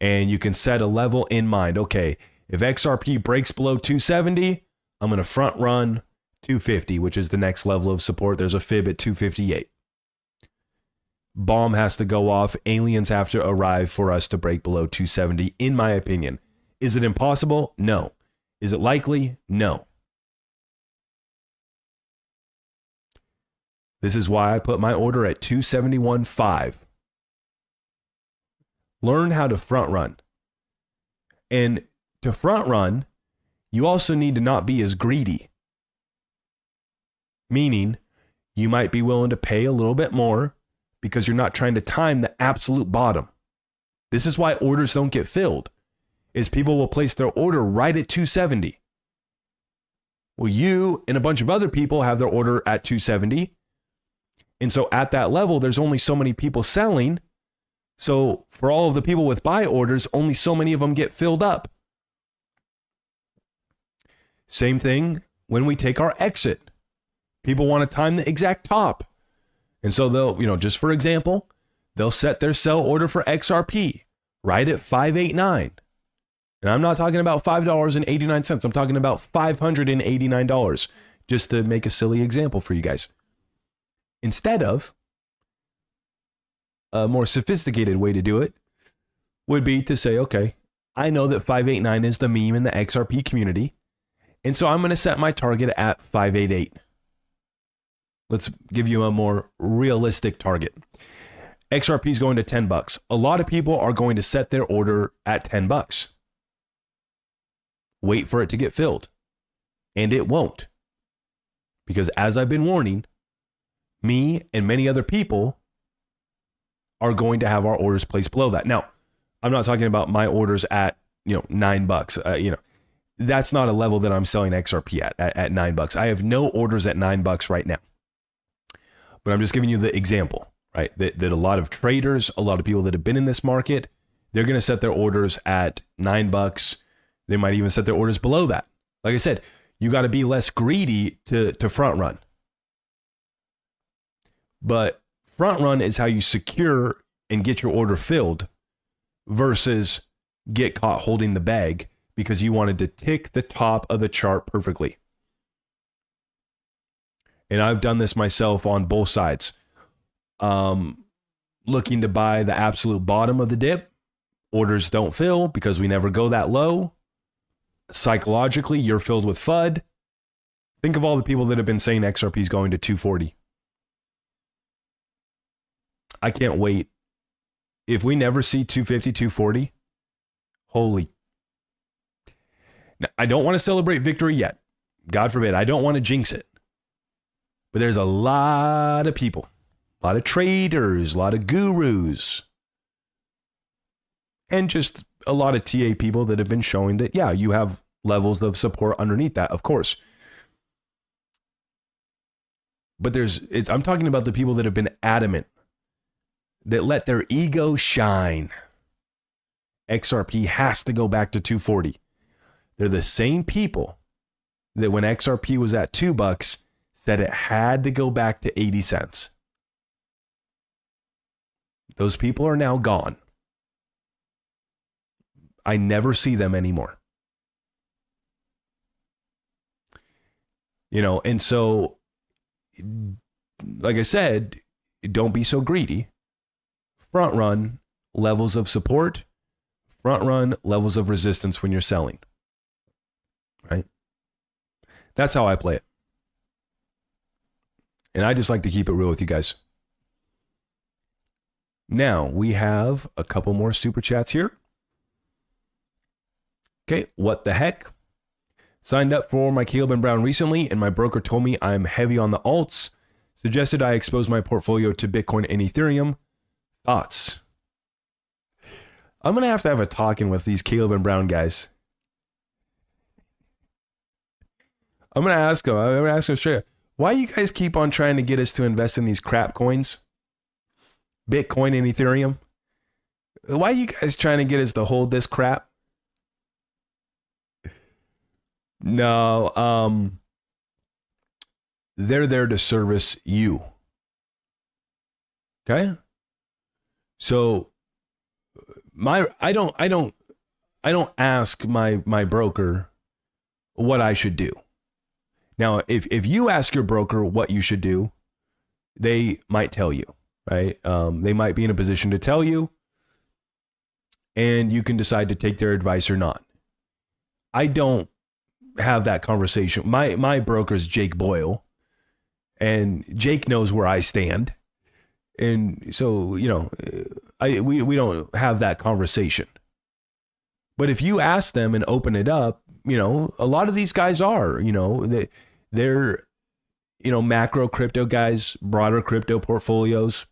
And you can set a level in mind. Okay, if XRP breaks below 270, I'm going to front run 250, which is the next level of support. There's a fib at 258. Bomb has to go off. Aliens have to arrive for us to break below 270, in my opinion. Is it impossible? No. Is it likely? No. This is why I put my order at 271.5. Learn how to front run. And to front run, you also need to not be as greedy. Meaning, you might be willing to pay a little bit more because you're not trying to time the absolute bottom. This is why orders don't get filled, is people will place their order right at 270. Well, you and a bunch of other people have their order at 270. And so at that level, there's only so many people selling. So for all of the people with buy orders, only so many of them get filled up. Same thing when we take our exit. People want to time the exact top. And so they'll, just for example, they'll set their sell order for XRP right at 589. And I'm not talking about $5.89. I'm talking about $589, just to make a silly example for you guys. Instead of, a more sophisticated way to do it would be to say, okay, I know that 589 is the meme in the XRP community, And so I'm going to set my target at 588. Let's give you a more realistic target. XRP is going to $10. A lot of people are going to set their order at $10. Wait for it to get filled. And it won't. Because as I've been warning, me and many other people are going to have our orders placed below that. Now, I'm not talking about my orders at, $9. That's not a level that I'm selling XRP at $9. I have no orders at $9 right now. But I'm just giving you the example, right? That a lot of traders, a lot of people that have been in this market, they're going to set their orders at $9. They might even set their orders below that. Like I said, you got to be less greedy to front run. But front run is how you secure and get your order filled versus get caught holding the bag because you wanted to tick the top of the chart perfectly. And I've done this myself on both sides. Looking to buy the absolute bottom of the dip. Orders don't fill because we never go that low. Psychologically, you're filled with FUD. Think of all the people that have been saying XRP is going to 240. I can't wait. If we never see 250, 240, holy. Now, I don't want to celebrate victory yet. God forbid. I don't want to jinx it. But there's a lot of people, a lot of traders, a lot of gurus, and just a lot of TA people that have been showing that, yeah, you have levels of support underneath that, of course. But I'm talking about the people that have been adamant, that let their ego shine. XRP has to go back to 240. They're the same people that when XRP was at $2, said it had to go back to 80 cents. Those people are now gone. I never see them anymore. And so, like I said, don't be so greedy. Front run levels of support, front run levels of resistance when you're selling. Right? That's how I play it. And I just like to keep it real with you guys. Now, we have a couple more super chats here. Okay, what the heck? Signed up for my Caleb and Brown recently, and my broker told me I'm heavy on the alts. Suggested I expose my portfolio to Bitcoin and Ethereum. Thoughts? I'm going to have a talking with these Caleb and Brown guys. I'm going to ask them straight up. Why you guys keep on trying to get us to invest in these crap coins? Bitcoin and Ethereum? Why are you guys trying to get us to hold this crap? No, they're there to service you. Okay? So I don't ask my broker what I should do. Now, if you ask your broker what you should do, they might tell you, right? They might be in a position to tell you, and you can decide to take their advice or not. I don't have that conversation. My broker is Jake Boyle, and Jake knows where I stand. And so, we don't have that conversation. But if you ask them and open it up, a lot of these guys are, they're, macro crypto guys, broader crypto portfolios.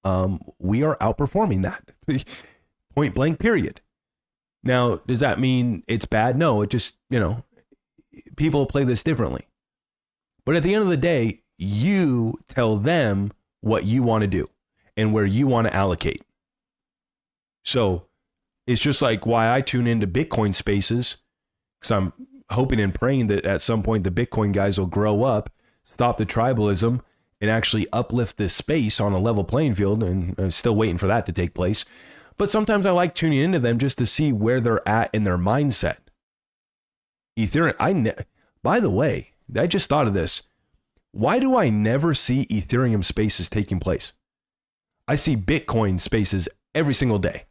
We are outperforming that. Point blank, period. Now, does that mean it's bad? No, it just, people play this differently. But at the end of the day, you tell them what you want to do and where you want to allocate. So it's just like why I tune into Bitcoin spaces, because I'm hoping and praying that at some point the Bitcoin guys will grow up, stop the tribalism, and actually uplift this space on a level playing field. And I'm still waiting for that to take place. But sometimes I like tuning into them just to see where they're at in their mindset. Ethereum, by the way, I just thought of this. Why do I never see Ethereum spaces taking place? I see Bitcoin spaces every single day.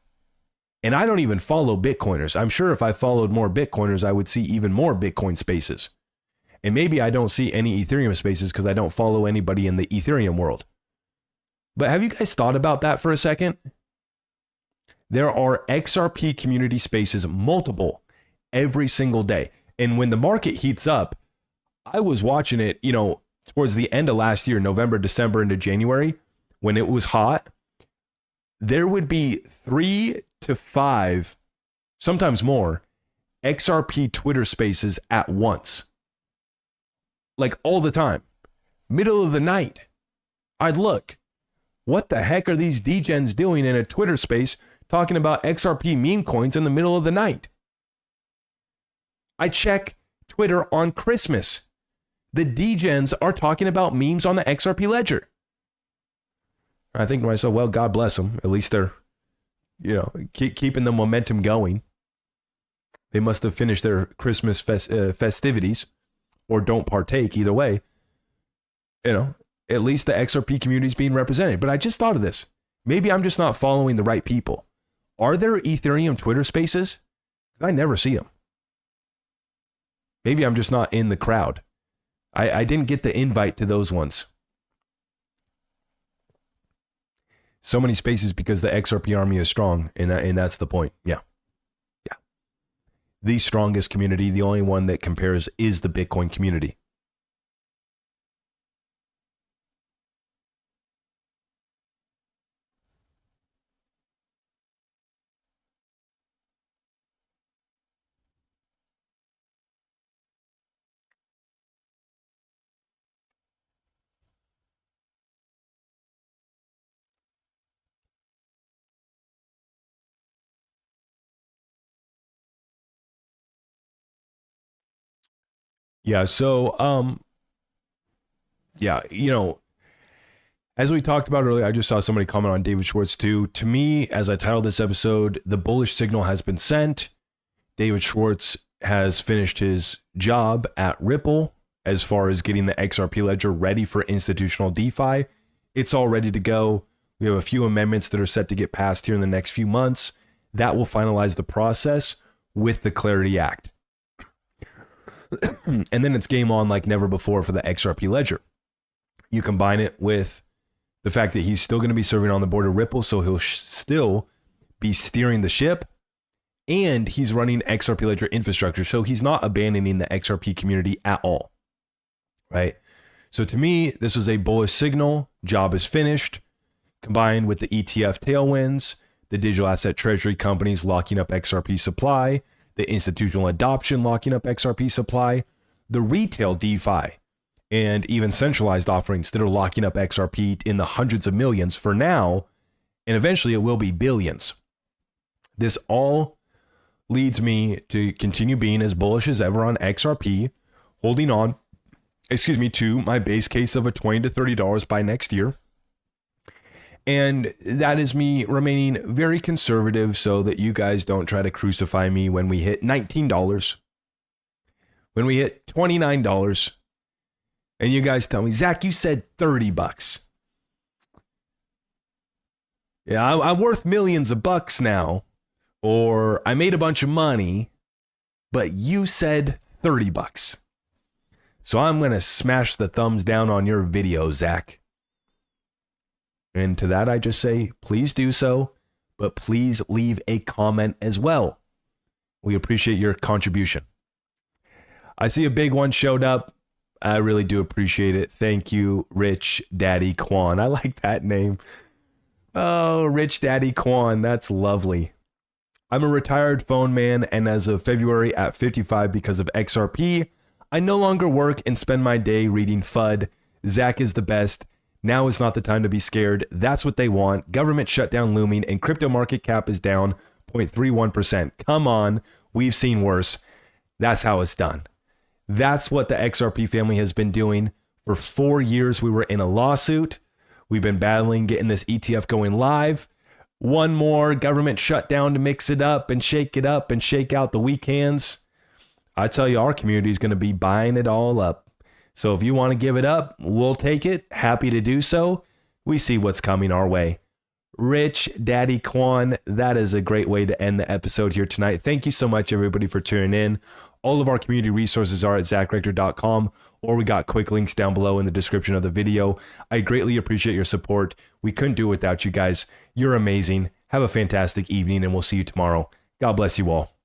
And I don't even follow Bitcoiners. I'm sure if I followed more Bitcoiners, I would see even more Bitcoin spaces. And maybe I don't see any Ethereum spaces because I don't follow anybody in the Ethereum world. But have you guys thought about that for a second? There are XRP community spaces, multiple, every single day. And when the market heats up, I was watching it, towards the end of last year, November, December into January, when it was hot, there would be 3 to 5, sometimes more, XRP Twitter spaces at once. Like all the time. Middle of the night. I'd look. What the heck are these degens doing in a Twitter space talking about XRP meme coins in the middle of the night? I check Twitter on Christmas. The degens are talking about memes on the XRP ledger. I think to myself, well, God bless them. At least they're, keeping the momentum going. They must have finished their Christmas festivities or don't partake either way. At least the XRP community is being represented. But I just thought of this. Maybe I'm just not following the right people. Are there Ethereum Twitter spaces? I never see them. Maybe I'm just not in the crowd. I didn't get the invite to those ones. So many spaces because the XRP army is strong, and that's the point. Yeah. The strongest community, the only one that compares, is the Bitcoin community. Yeah, so as we talked about earlier, I just saw somebody comment on David Schwartz too. To me, as I titled this episode, the bullish signal has been sent. David Schwartz has finished his job at Ripple as far as getting the XRP ledger ready for institutional DeFi. It's all ready to go. We have a few amendments that are set to get passed here in the next few months. That will finalize the process with the Clarity Act. And then it's game on like never before for the XRP ledger. You combine it with the fact that he's still going to be serving on the board of Ripple, so he'll still be steering the ship, and he's running XRP ledger infrastructure, so he's not abandoning the XRP community at all, right? So to me, this is a bullish signal. Job is finished. Combined with the ETF tailwinds, the digital asset treasury companies locking up XRP supply, the institutional adoption locking up XRP supply, the retail DeFi, and even centralized offerings that are locking up XRP in the hundreds of millions for now, and eventually it will be billions. This all leads me to continue being as bullish as ever on XRP, holding on, to my base case of a $20 to $30 by next year. And that is me remaining very conservative so that you guys don't try to crucify me when we hit $19, when we hit $29, and you guys tell me, Zach, you said $30. Yeah, I'm worth millions of bucks now, or I made a bunch of money, but you said $30. So I'm going to smash the thumbs down on your video, Zach. And to that, I just say, please do so, but please leave a comment as well. We appreciate your contribution. I see a big one showed up. I really do appreciate it. Thank you, Rich Daddy Quan. I like that name. Oh, Rich Daddy Quan. That's lovely. I'm a retired phone man, and as of February at 55 because of XRP, I no longer work and spend my day reading FUD. Zach is the best. Now is not the time to be scared. That's what they want. Government shutdown looming, and crypto market cap is down 0.31%. Come on, we've seen worse. That's how it's done. That's what the XRP family has been doing. For 4 years, we were in a lawsuit. We've been battling getting this ETF going live. One more government shutdown to mix it up and shake out the weak hands. I tell you, our community is going to be buying it all up. So if you want to give it up, we'll take it. Happy to do so. We see what's coming our way. Rich Daddy Quan. That is a great way to end the episode here tonight. Thank you so much, everybody, for tuning in. All of our community resources are at zachrector.com, or we got quick links down below in the description of the video. I greatly appreciate your support. We couldn't do it without you guys. You're amazing. Have a fantastic evening, and we'll see you tomorrow. God bless you all.